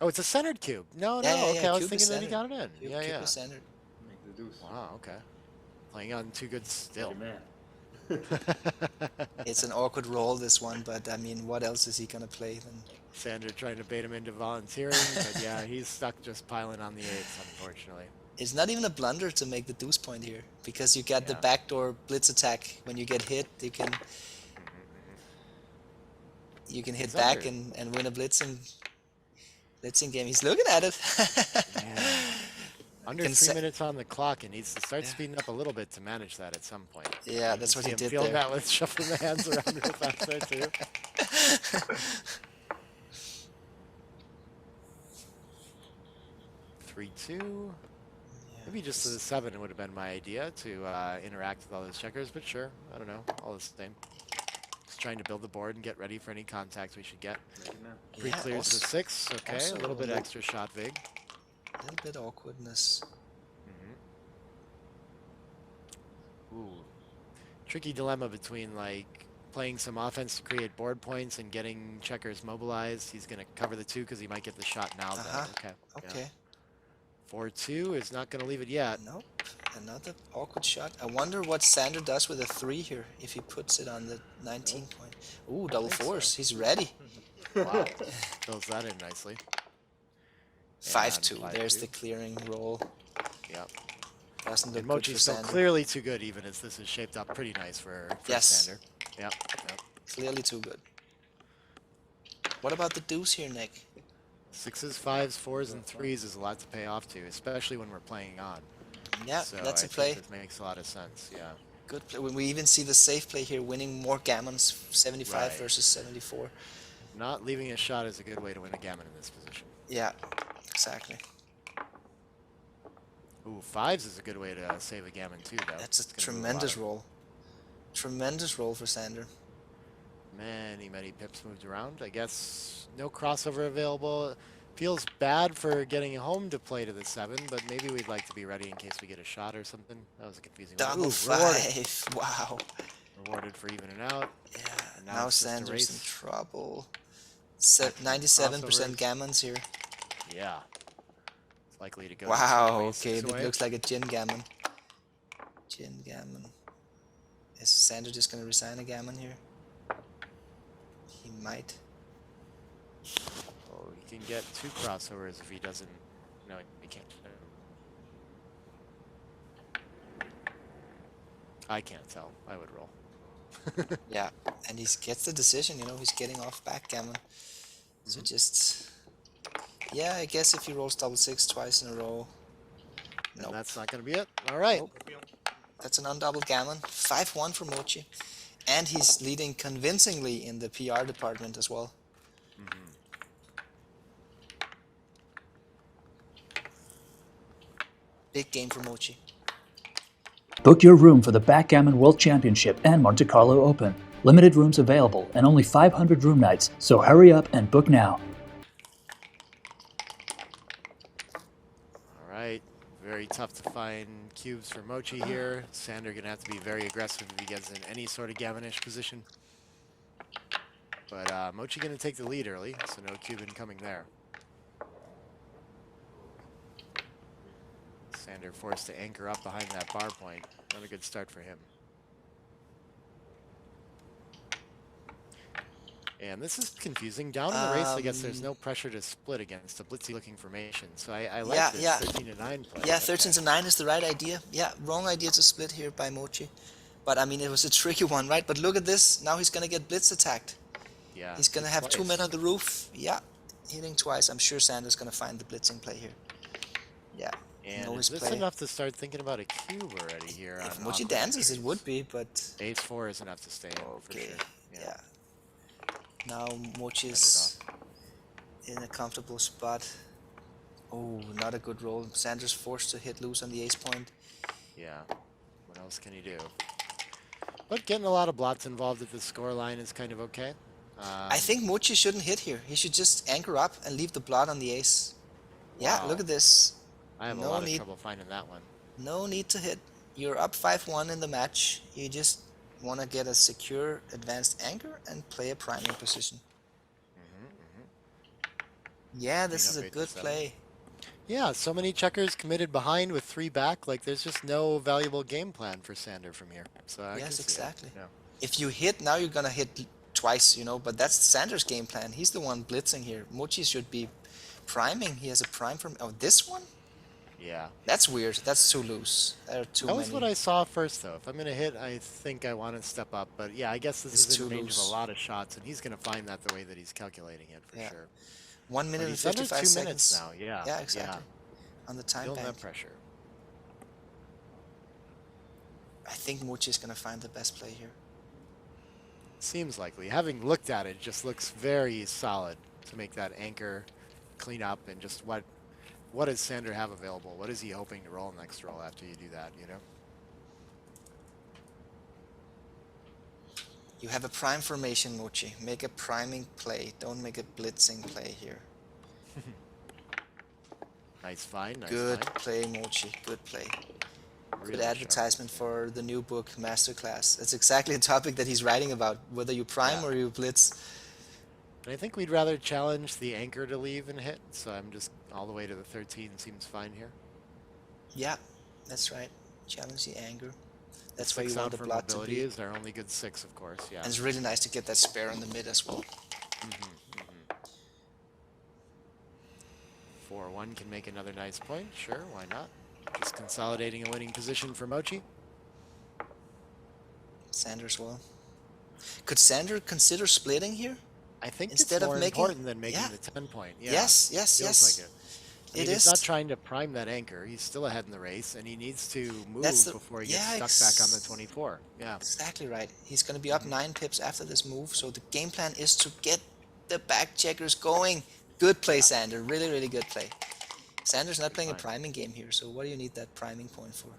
Oh, it's a centered cube. No, Yeah, okay, I was cube is thinking that he got centered. it in. Cube Yeah. is centered. Make the deuce. Wow, okay. Playing on 2 good still. Man. It's an awkward roll, this one, but I mean, what else is he gonna play then? Sander trying to bait him into volunteering, but yeah, he's stuck just piling on the 8s, unfortunately. It's not even a blunder to make the deuce point here because you get the Yeah. backdoor blitz attack. When you get hit, you can hit He's back under. and win a blitzing game. He's looking at it. Under Can 3 sa- minutes on the clock, and needs to start Yeah. speeding up a little bit to manage that at some point. Yeah, You that's can what see he him did feeling there. that with shuffling the hands around real fast there, too. 3-2. Maybe just to the 7 would have been my idea to interact with all those checkers, but sure, I don't know, all the same. Just trying to build the board and get ready for any contact we should get. Make it now. Pre-clears the 6, okay, also a little bit look- extra shot vig. A little bit awkwardness. Ooh. Tricky dilemma between like playing some offense to create board points and getting checkers mobilized. He's going to cover the 2 because he might get the shot now. Okay. Okay. Yeah. 4-2 is not going to leave it yet. Nope. Another awkward shot. I wonder what Sander does with a 3 here if he puts it on the 19 point. Ooh, double fours. He's ready. Wow. Fills that in nicely. 5-2. There's the clearing roll. Yep. Doesn't look And good Mochi's for still Sander. clearly too good, even as this is shaped up pretty nice for Yes. Sander. Yep. Clearly too good. What about the deuce here, Nick? 6s, 5s, 4s, and 3s is a lot to pay off to, especially when we're playing on. Yeah, So that's I a play. think this makes a lot of sense, yeah. Good play. We even see the safe play here, winning more gammons, 75 Right. versus 74. Not leaving a shot is a good way to win a gammon in this position. Yeah, exactly. Ooh, 5s is a good way to save a gammon too, though. That's It's a gonna move tremendous lot of- roll. Tremendous roll for Sander. Many pips moved around. I guess no crossover available. Feels bad for getting home to play to the 7, but maybe we'd like to be ready in case we get a shot or something. That was a confusing one. Double Ooh, 5. Wow. Rewarded for evening out. Yeah, And now it's just a Sander's in race. trouble. Back to 97% crossovers. gammons here. Yeah. It's likely to go. Wow, 26 okay, that away. looks like a gin gammon. Gin gammon. Is Sander just gonna resign a gammon here? He might. Oh, he can get 2 crossovers if he doesn't. No, he can't. I can't tell. I would roll. Yeah, and he gets the decision, you know, he's getting off backgammon. So just, yeah, I guess if he rolls double 6 twice in a row. And Nope. that's not going to be it. All right. Nope. That's an undoubled gammon. 5-1 for Mochy. And he's leading convincingly in the PR department as well. Big game for Mochy. Book your room for the Backgammon World Championship and Monte Carlo Open. Limited rooms available and only 500 room nights, so hurry up and book now. All right. Very tough to find cubes for Mochy here. Sander going to have to be very aggressive if he gets in any sort of gammonish position. But Mochy going to take the lead early, so no cube incoming there. Sander forced to anchor up behind that bar point. Not a good start for him. And this is confusing. Down in the race, I guess there's no pressure to split against a blitzy-looking formation. So I like Yeah, this yeah. 13-9 play. Yeah, Okay. 13-9 is the right idea. Yeah, wrong idea to split here by Mochy. But I mean, it was a tricky one, right? But look at this. Now he's going to get blitz attacked. Yeah, He's going to have 2 twice. men on the roof. Yeah, hitting twice. I'm sure Sander's going to find the blitzing play here. Yeah. And know is his this play. enough to start thinking about a cube already here? If on Mochy awkward dances, it entries? would be, but Ace 4 is enough to stay in for okay. sure. Yeah. Now Mochy's in a comfortable spot. Oh, not a good roll. Sander's forced to hit loose on the ace point. Yeah. What else can he do? But getting a lot of blots involved at the score line is kind of okay. I think Mochy shouldn't hit here. He should just anchor up and leave the blot on the ace. Yeah, Wow. look at this. I have a no lot of need- trouble finding that one. No need to hit. You're up 5-1 in the match. You just want to get a secure advanced anchor and play a priming position. Yeah, this Clean is up a 8 to good 7. play. Yeah, so many checkers committed behind with 3 back. Like, there's just no valuable game plan for Sander from here. So I can Yes, see it. exactly. Yeah. If you hit, now you're going to hit twice, you know, but that's Sander's game plan. He's the one blitzing here. Mochy should be priming. He has a prime from... Oh, this one? Yeah. That's weird. That's too loose. There are too That many. was what I saw first, though. If I'm going to hit, I think I want to step up. But yeah, I guess this It's is in too range of loose. a lot of shots, and he's going to find that the way that he's calculating it, for Yeah. sure. 1 But minute and he's under 55 2 seconds. minutes now, yeah. Yeah, exactly. On the time Feeling bank. that pressure. I think Mochy's going to find the best play here. Seems likely. Having looked at it, just looks very solid to make that anchor, clean up, and just what does Sander have available? What is he hoping to roll next roll after you do that, you know? You have a prime formation, Mochy. Make a priming play. Don't make a blitzing play here. Nice find, nice Good find. play, Mochy. Good play. Really Good sharp. advertisement for the new book, Masterclass. That's exactly the topic that he's writing about, whether you prime Yeah. or you blitz. And I think we'd rather challenge the anchor to leave and hit, so I'm just all the way to the 13 seems fine here. Yeah, that's right. Challenge the anger. That's The where you 6 want out the for blood to mobility be. is our only good 6, of course, yeah. And it's really nice to get that spare in the mid as well. 4-1 can make another nice point, sure, why not? Just consolidating a winning position for Mochy. Sander as well. Could Sander consider splitting here? I think Instead it's of more making- important than making yeah. the 10 point. Yeah, Yes, yes, feels yes. like it. I mean, It he's is. not trying to prime that anchor. He's still ahead in the race, and he needs to move before he gets stuck back on the 24. Yeah. Exactly right. He's going to be up 9 pips after this move, so the game plan is to get the back checkers going. Good play, Sander. Really, really good play. Sander's not playing a priming game here, so what do you need that priming point for?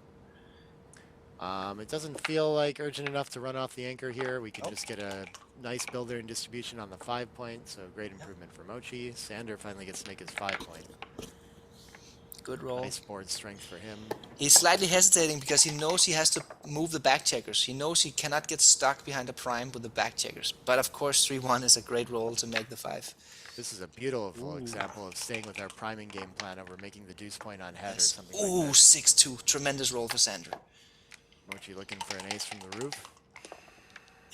It doesn't feel like urgent enough to run off the anchor here. We can Oh. just get a nice builder and distribution on the 5 point, so great improvement for Mochy. Sander finally gets to make his 5 point. Good roll. Nice board strength for him. He's slightly hesitating because he knows he has to move the back checkers. He knows he cannot get stuck behind a prime with the back checkers. But of course, 3-1 is a great roll to make the 5. This is a beautiful example of staying with our priming game plan over making the deuce point on head or Yes. something Ooh, like that. 6-2. Tremendous roll for Sander. Mochy looking for an ace from the roof.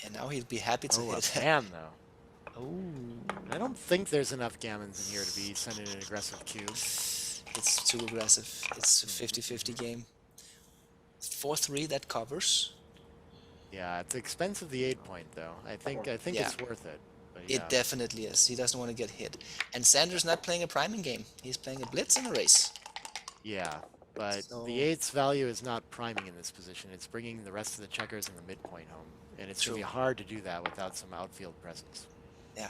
And now he'd be happy to Oh, a hit. pan though. Oh, I don't think there's enough gammons in here to be sending an aggressive cube. it's too aggressive. It's a 50-50 game. 4-3, that covers. Yeah, it's expensive the 8 point though. I think Yeah. it's worth it. But yeah. It definitely is. He doesn't want to get hit. And Sander's not playing a priming game. He's playing a blitz and a race. Yeah, but So- the 8's value is not priming in this position. It's bringing the rest of the checkers in the midpoint home. And it's going to be True. hard to do that without some outfield presence. Yeah.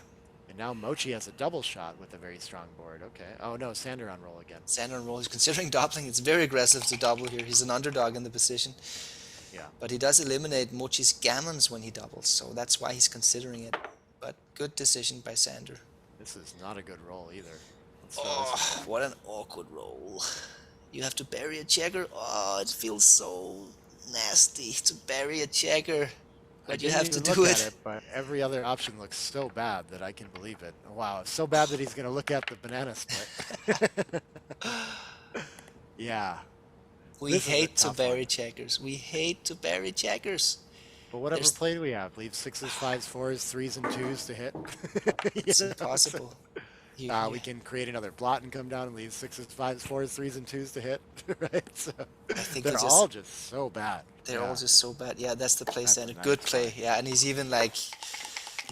And now Mochy has a double shot with a very strong board. Okay. Oh no, Sander on roll again. Sander on roll. He's considering doubling. It's very aggressive to double here. He's an underdog in the position. Yeah. But he does eliminate Mochi's gammons when he doubles. So that's why he's considering it. But good decision by Sander. This is not a good roll either. Let's throw this Oh, what an awkward roll. You have to bury a checker. Oh, it feels so nasty to bury a checker. But you didn't have to even do look it. at but every other option looks so bad that I can believe it. Wow, it's so bad that he's going to look at the banana split. Yeah. We This is a hate to tough bury one. checkers. We hate to bury checkers. But whatever There's- play do we have? Leave 6s, 5s, 4s, 3s, and 2s to hit? It's You know, impossible. You- so, you- we can create another blot and come down and leave 6s, 5s, 4s, 3s, and 2s to hit, right? So I think they're he just- all just so bad. They're Yeah. all just so bad. Yeah, that's the play, That's a Sander. nice Good play. Yeah, and he's even like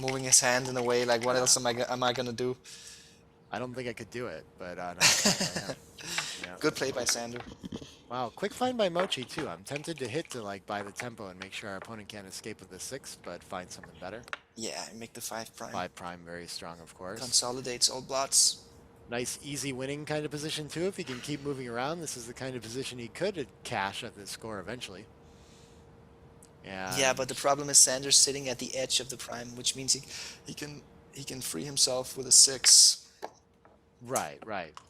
moving his hand in a way like, what else am I gonna do? I don't think I could do it, but no, I am. Yeah. Good play by Sander. Wow, quick find by Mochy too. I'm tempted to hit to like buy the tempo and make sure our opponent can't escape with the 6, but find something better. Yeah, make the 5 prime. 5 prime, very strong, of course. Consolidates all blots. Nice, easy winning kind of position too. If he can keep moving around, this is the kind of position he could cash at this score eventually. Yeah, but the problem is Sander's sitting at the edge of the prime, which means he can free himself with a 6. Right.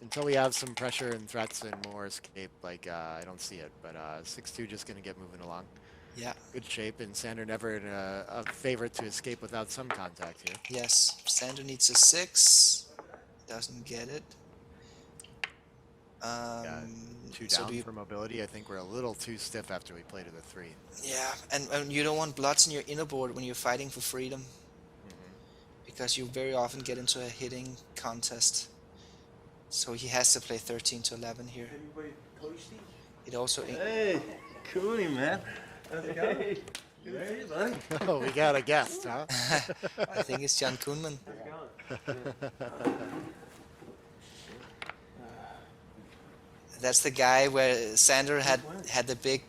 Until we have some pressure and threats and more escape, like I don't see it. But 6-2 just gonna get moving along. Yeah. Good shape, and Sander never in a favorite to escape without some contact here. Yes. Sander needs a 6. Doesn't get it. Two so down do you- for mobility. I think we're a little too stiff after we play to the 3. Yeah, and you don't want blots in your inner board when you're fighting for freedom. Because you very often get into a hitting contest. So he has to play 13 to 11 here. It also Hey, Cooney, man. How's it going? Hey, buddy. Oh, we got a guest, huh? I think it's John Kuhnman. That's the guy where Sander had the big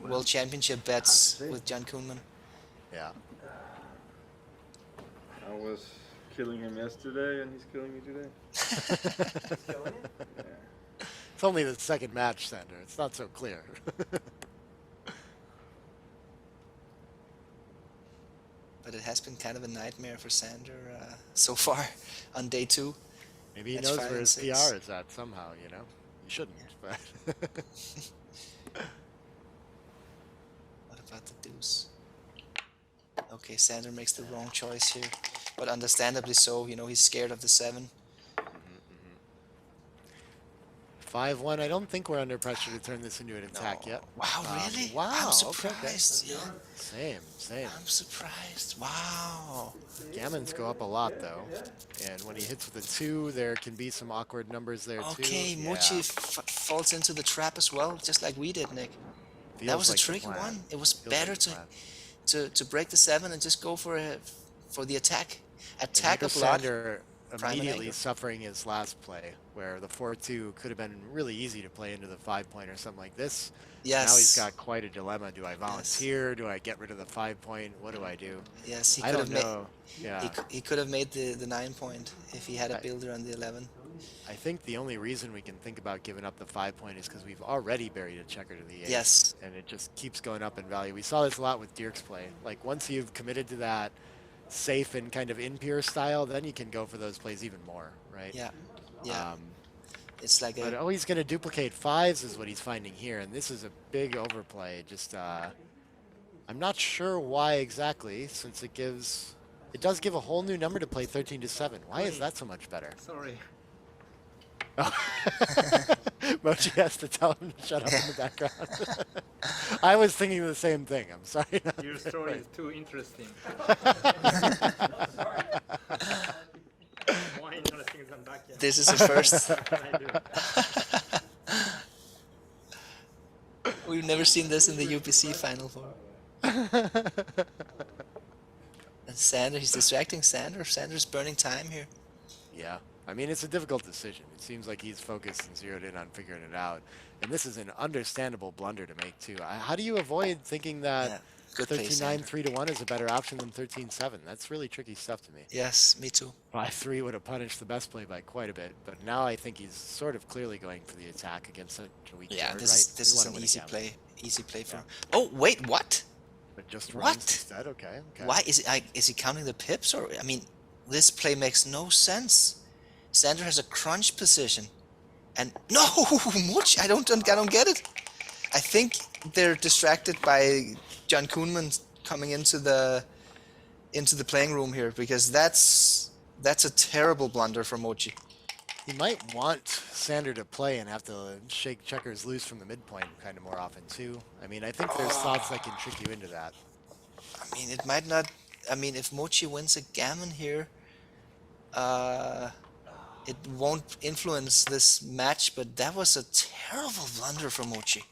world championship bets with John Kuhnman. Yeah. I was killing him yesterday, and he's killing me today. It's only the second match, Sander. It's not so clear. But it has been kind of a nightmare for Sander so far on day 2. Maybe he That's knows 5 where and his 6. PR is at somehow, you know? You shouldn't, but... What about the deuce? Okay, Sander makes the wrong choice here, but understandably so. You know, he's scared of the 7. 5-1, I don't think we're under pressure to turn this into an attack No. yet. Wow, really? Wow, I'm okay. surprised. Yeah, Same. I'm surprised. Wow. Gammons go up a lot, though. And when he hits with a 2, there can be some awkward numbers there, too. Okay, Mochy falls into the trap as well, just like we did, Nick. That was a tricky one. It was better to break the 7 and just go for the attack. Attack a block. Sander prime and immediately anchor. suffering his last play, where the 4-2 could have been really easy to play into the 5-point or something like this. Yes. Now he's got quite a dilemma. Do I volunteer? Do I get rid of the 5-point? What do I do? Yes, he I could don't have know. Yeah. He could have made the 9-point if he had a builder on the 11. I think the only reason we can think about giving up the 5-point is because we've already buried a checker to the 8. Yes. And it just keeps going up in value. We saw this a lot with Dirk's play. Like, once you've committed to that safe and kind of impure style, then you can go for those plays even more, right? Yeah. Yeah. It's like But he's going to duplicate 5s is what he's finding here, and this is a big overplay. Just, I'm not sure why exactly, since it does give a whole new number to play 13-7. Why is that so much better? Sorry. Oh. Mochy has to tell him to shut up in the background. I was thinking the same thing. I'm sorry. Your story is too interesting. More interesting than Backgammon. this is the first. We've never seen this in the UBC Final Four. And Sander, he's distracting Sander. Sander's burning time here. Yeah. I mean, it's a difficult decision. It seems like he's focused and zeroed in on figuring it out. And this is an understandable blunder to make, too. How do you avoid thinking that 13-9, 3-1 is a better option than 13-7? That's really tricky stuff to me. Yes, me too. 5-3 would have punished the best play by quite a bit. But now I think he's sort of clearly going for the attack against such a weak board, this right? is an easy play. Easy play for him. Oh, wait, what? But just What? runs instead? Okay. Why is he counting the pips? Or, I mean, this play makes no sense. Sander has a crunch position, and no, Mochy, I don't get it. I think they're distracted by John Koonman coming into the playing room here, because that's a terrible blunder for Mochy. He might want Sander to play and have to shake checkers loose from the midpoint kind of more often too. I mean, I think there's thoughts that can trick you into that. I mean, it might not. I mean, if Mochy wins a gammon here, it won't influence this match, but that was a terrible blunder from Mochy.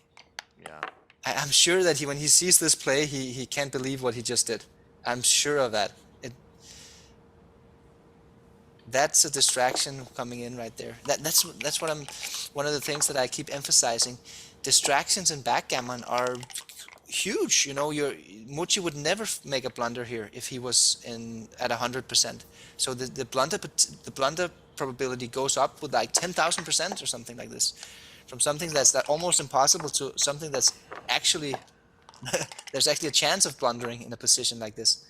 Yeah. I'm sure that when he sees this play, he can't believe what he just did. I'm sure of that. That's a distraction coming in right there. That's what one of the things that I keep emphasizing. Distractions in backgammon are huge. You know, Mochy would never make a blunder here if he was at 100%. So the blunder probability goes up with like 10,000% or something like this, from something that's almost impossible to something that's actually there's actually a chance of blundering in a position like this.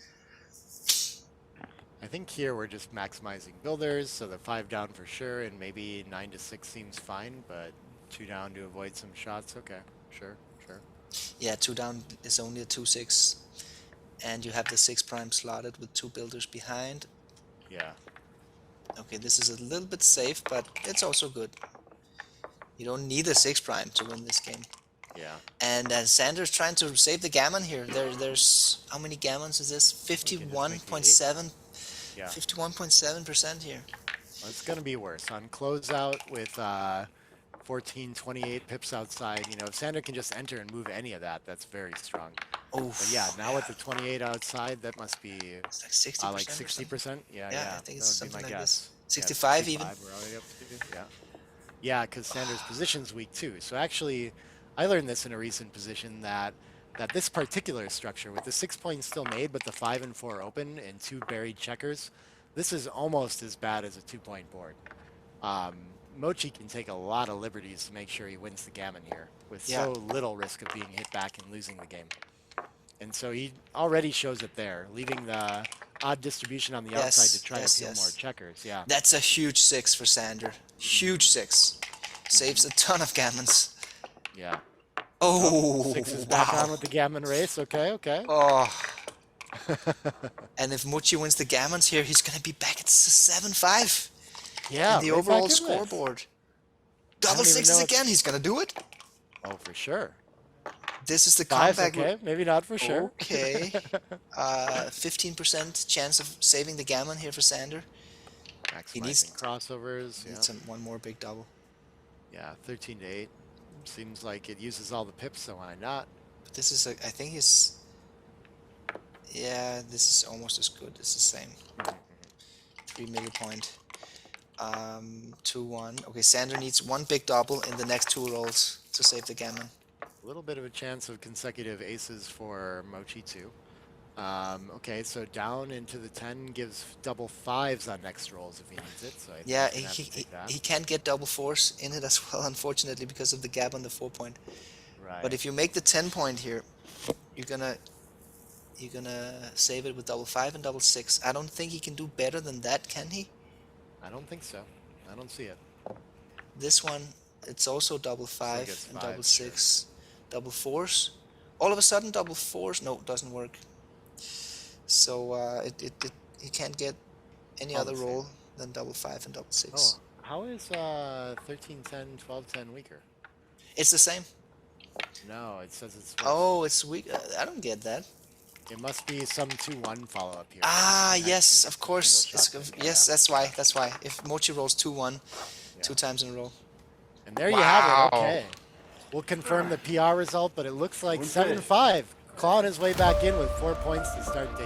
I think here we're just maximizing builders, so the 5 down for sure, and maybe 9-6 seems fine, but 2 down to avoid some shots. Okay, sure. Yeah, 2 down is only a 2-6, and you have the 6 prime slotted with 2 builders behind. Yeah. Okay, this is a little bit safe, but it's also good. You don't need a 6 prime to win this game. Yeah. And Sander's trying to save the gammon here. There's how many gammons is this? 51.7. Yeah. 51.7% here. Well, it's going to be worse. On closeout with 14-28 pips outside, you know, if Sander can just enter and move any of that, that's very strong. Oh. But yeah, now with the 28 outside, that must be it's like 60%. like 60%. Yeah. I think it's that would something be my like guess. this. 65 yeah, even. We're already up to, yeah, because Sander's position's weak too. So actually, I learned this in a recent position that this particular structure with the 6 points still made, but the 5 and 4 open and 2 buried checkers, this is almost as bad as a 2-point board. Mochy can take a lot of liberties to make sure he wins the gammon here with so little risk of being hit back and losing the game. And so he already shows it there, leaving the odd distribution on the Yes, outside to try yes, to peel yes. more checkers. Yeah. That's a huge 6 for Sander. Huge 6. Saves a ton of gammons. Yeah. Oh, 6 is back on wow. with the Gammon race. Okay, okay. Oh, and if Mochy wins the gammons here, he's going to be back at 7-5 Yeah, in the right overall back in this. scoreboard. I Double don't even sixes know again. He's going to do it. Oh, for sure. This is the 5's comeback. okay. Maybe not for sure. Okay. 15% chance of saving the gammon here for Sander. He needs Maximizing crossovers. Yeah. one more big double. Yeah, 13 to 8. Seems like it uses all the pips, so why not? But this is, I think he's, yeah, this is almost as good. It's the same. 3 middle point. 2-1. Okay, Sander needs one big double in the next 2 rolls to save the gammon. A little bit of a chance of consecutive aces for Mochy too. Okay, so down into the 10 gives double 5s on next rolls if he needs it. So I think Yeah, he's gonna have to take that. he can't get double 4s in it as well, unfortunately, because of the gap on the 4 point. Right. But if you make the 10 point here, you're gonna save it with double 5 and double 6. I don't think he can do better than that, can he? I don't think so. I don't see it. This one, it's also double 5 gets and double 5s, sure. 6, double 4s. All of a sudden, double 4s. No, it doesn't work. So he can't get any All other the same. roll than double 5 and double 6. Oh, how is 13, 10, 12, 10 weaker? It's the same. No, it says it's. Oh, it's weak. I don't get that. It must be some 2-1 follow up here. Ah, Next yes, is of a course. single It's, shot thing, yes, yeah. that's why. That's why. If Mochy rolls 2-1, Yeah. 2 times in a row. And there you have it. Wow. Okay. We'll confirm the PR result, but it looks like Okay. 7-5. Clawing his way back in with 4 points to start day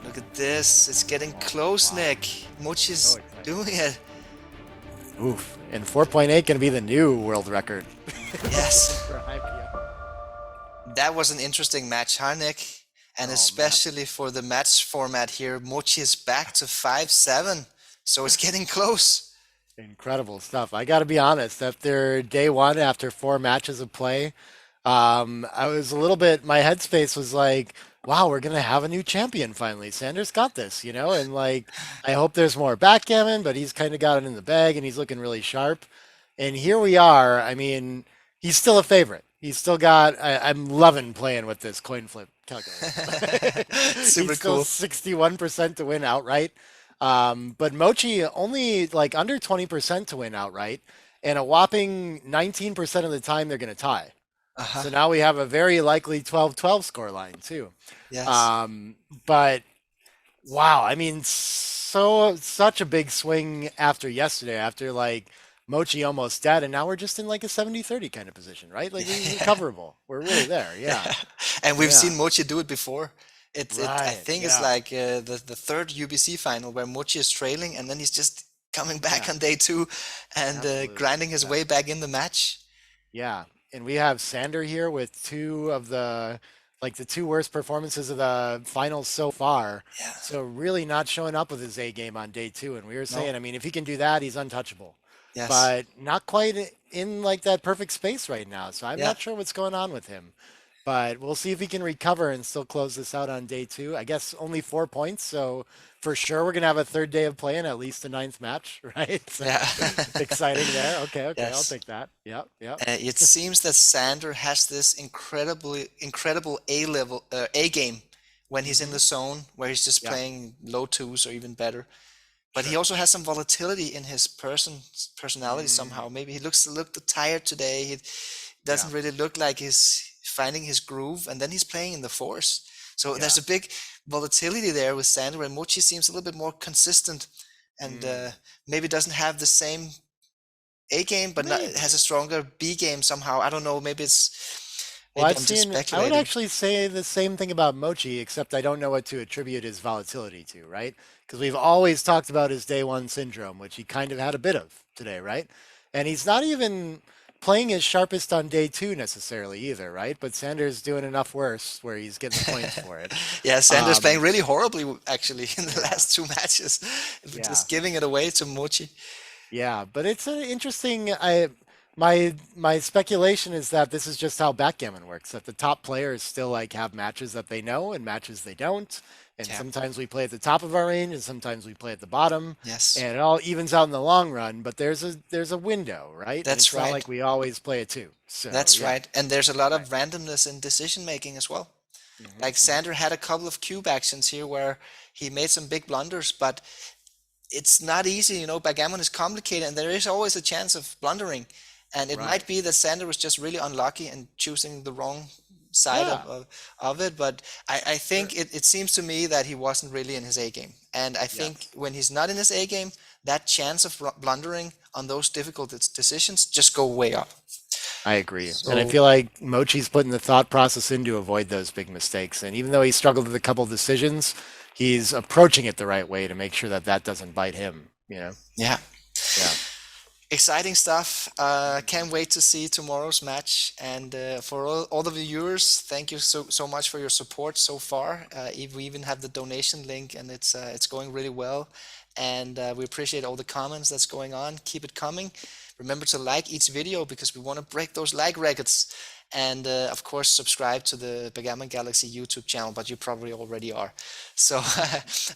2. Look at this. It's getting close, Nick. Mochy's So exciting. doing it. Oof. And 4.8 going to be the new world record. Yes. For IPL. That was an interesting match, huh, Nick? And Oh, especially for the match format here, Mochy is back to 5-7. So it's getting close. Incredible stuff. I got to be honest. After day 1, after 4 matches of play, I was a little bit. My headspace was like, "Wow, we're gonna have a new champion finally. Sanders got this, you know." And like, I hope there's more backgammon, but he's kind of got it in the bag, and he's looking really sharp. And here we are. I mean, he's still a favorite. He's still got. I'm loving playing with this coin flip calculator. Super He's still cool. 61% to win outright. But Mochy only like under 20% to win outright, and a whopping 19% of the time they're going to tie. Uh-huh. So now we have a very likely 12-12 scoreline too. Yes. But wow, I mean, such a big swing after yesterday, after like Mochy almost dead, and now we're just in like a 70-30 kind of position, right? Like it's recoverable. We're really there, yeah. And we've Yeah. seen Mochy do it before. I Right, think it's yeah. like the third UBC final where Mochy is trailing and then he's just coming back Yeah. on day 2 and Absolutely, grinding his yeah. way back in the match. Yeah, and we have Sander here with 2 of the like the 2 worst performances of the finals so far. Yeah. So really not showing up with his A game on day 2. And we were saying, No. I mean, if he can do that, he's untouchable. Yes. But not quite in like that perfect space right now. So I'm Yeah. not sure what's going on with him. But we'll see if he can recover and still close this out on day 2. I guess only 4 points, so for sure we're gonna have a third day of playing at least the 9th match, right? So Yeah. exciting there. Okay, I'll Yes. take that. Yep, yep. It seems that Sander has this incredible A game when he's in the zone where he's just Yeah. playing low 2s or even better. But he also has some volatility in his personality somehow. Maybe he looked tired today. He doesn't really look like he's finding his groove, and then he's playing in the 4s. So there's a big volatility there with Sander, and Mochy seems a little bit more consistent, and maybe doesn't have the same A game, but has a stronger B game somehow. I don't know. Maybe it's. Well, Maybe I've I'm just seen. I would speculating. actually say the same thing about Mochy, except I don't know what to attribute his volatility to, right? Because we've always talked about his day 1 syndrome, which he kind of had a bit of today, right? And he's not even playing his sharpest on day 2 necessarily either, right? But Sanders doing enough worse where he's getting the points for it. Yeah, Sander's playing really horribly actually in the last 2 matches, Yeah. just giving it away to Mochy. Yeah, but it's an interesting. My speculation is that this is just how backgammon works. That the top players still like have matches that they know and matches they don't. And Yeah. sometimes we play at the top of our range and sometimes we play at the bottom. Yes. And it all evens out in the long run, but there's a window, right? And That's it's not right. like we always play it too. So That's yeah. right. And there's a lot of Right. randomness in decision making as well. Mhm, Like mhm. Sander had a couple of cube actions here where he made some big blunders, but it's not easy. Backgammon is complicated, and there is always a chance of blundering. And it might Right. be that Sander was just really unlucky and choosing the wrong side Yeah. of it. But I Sure. think it seems to me that he wasn't really in his A game. And I think Yes. when he's not in his A game, that chance of blundering on those difficult decisions just go way up. I agree. And I So feel like Mochi's putting the thought process in to avoid those big mistakes. And even though he struggled with a couple decisions, he's approaching it the right way to make sure that that doesn't bite him, you know? yeah. Yeah. Exciting stuff. Can't wait to see tomorrow's match. And for all the viewers, thank you so much for your support so far. We even have the donation link, and it's going really well. And we appreciate all the comments that's going on. Keep it coming. Remember to like each video because we want to break those like records. And of course, subscribe to the Backgammon Galaxy YouTube channel, but you probably already are. So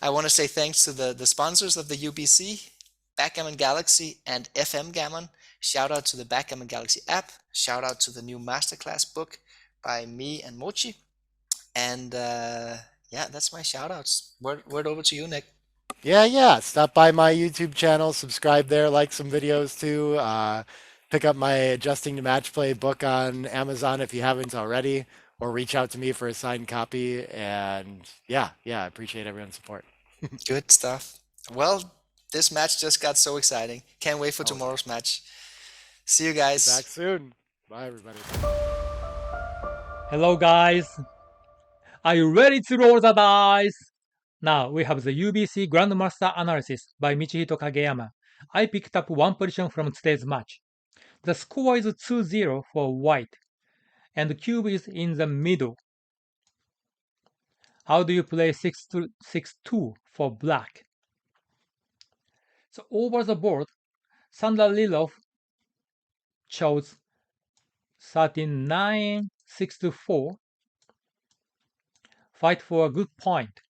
I want to say thanks to the sponsors of the UBC, Backgammon Galaxy and FM Gammon. Shout out to the Backgammon Galaxy app. Shout out to the new masterclass book by me and Mochy. And yeah, that's my shout outs. Word over to you, Nick. Yeah. Stop by my YouTube channel, subscribe there, like some videos too. Pick up my Adjusting to Match Play book on Amazon if you haven't already, or reach out to me for a signed copy. And yeah, I appreciate everyone's support. Good stuff. Well, this match just got so exciting. Can't wait for Oh, tomorrow's match. See you Be back guys. soon. Bye, everybody. Hello guys, are you ready to roll the dice? Now we have the UBC Grandmaster analysis by Michihito Kageyama. I picked up one position from today's match. The score is 2-0 for white, and the cube is in the middle. How do you play 6-2 for black? So over the board, Sander Lylloff chose 39 6-4. Fight for a good point.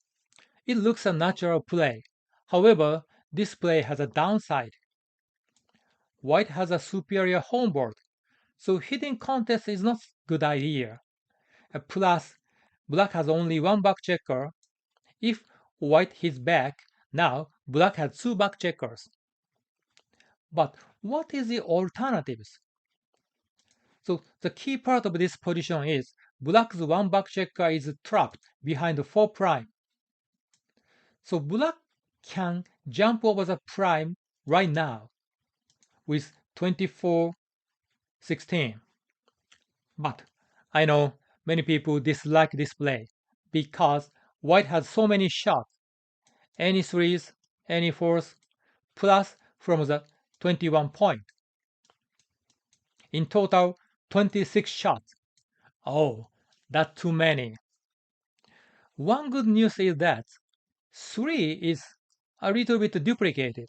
It looks a natural play. However, this play has a downside. White has a superior home board, so hitting contest is not a good idea. Plus, black has only one back checker. If white hits back, now black has two back checkers. But what is the alternatives? So the key part of this position is black's one back checker is trapped behind 4 prime. So black can jump over the prime right now with 24-16. But I know many people dislike this play because white has so many shots, any threes, any fours, plus from the 21 point. In total, 26 shots. Oh, that's too many. One good news is that 3 is a little bit duplicated.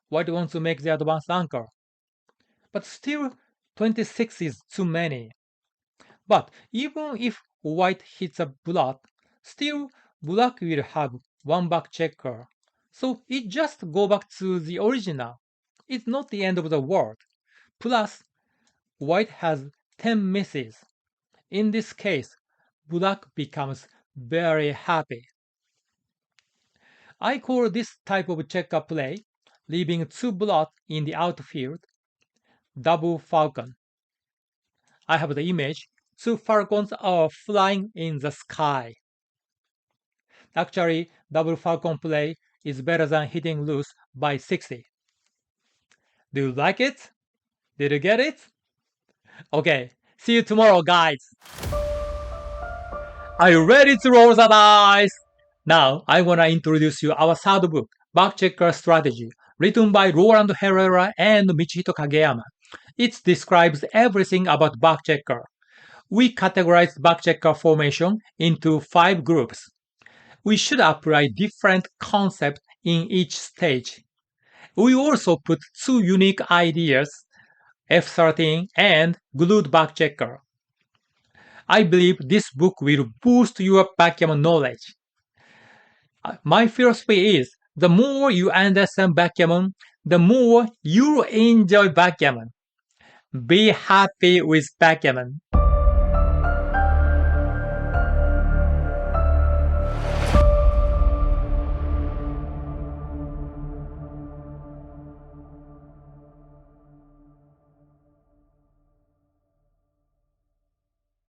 White wants to make the advanced anchor. But still, 26 is too many. But even if white hits a blot, still black will have one back checker. So it just go back to the original. It's not the end of the world. Plus, white has 10 misses. In this case, black becomes very happy. I call this type of checker play, leaving 2 blots in the outfield, double falcon. I have the image. 2 falcons are flying in the sky. Actually, double falcon play is better than hitting loose by 60. Do you like it? Did you get it? Okay, see you tomorrow, guys. Are you ready to roll the dice? Now, I want to introduce you our third book, Backchecker Strategy, written by Roland Herrera and Michihito Kageyama. It describes everything about backchecker. We categorize backchecker formation into 5 groups. We should apply different concepts in each stage. We also put 2 unique ideas F13, and glued back checker. I believe this book will boost your backgammon knowledge. My philosophy is the more you understand backgammon, the more you enjoy backgammon. Be happy with backgammon.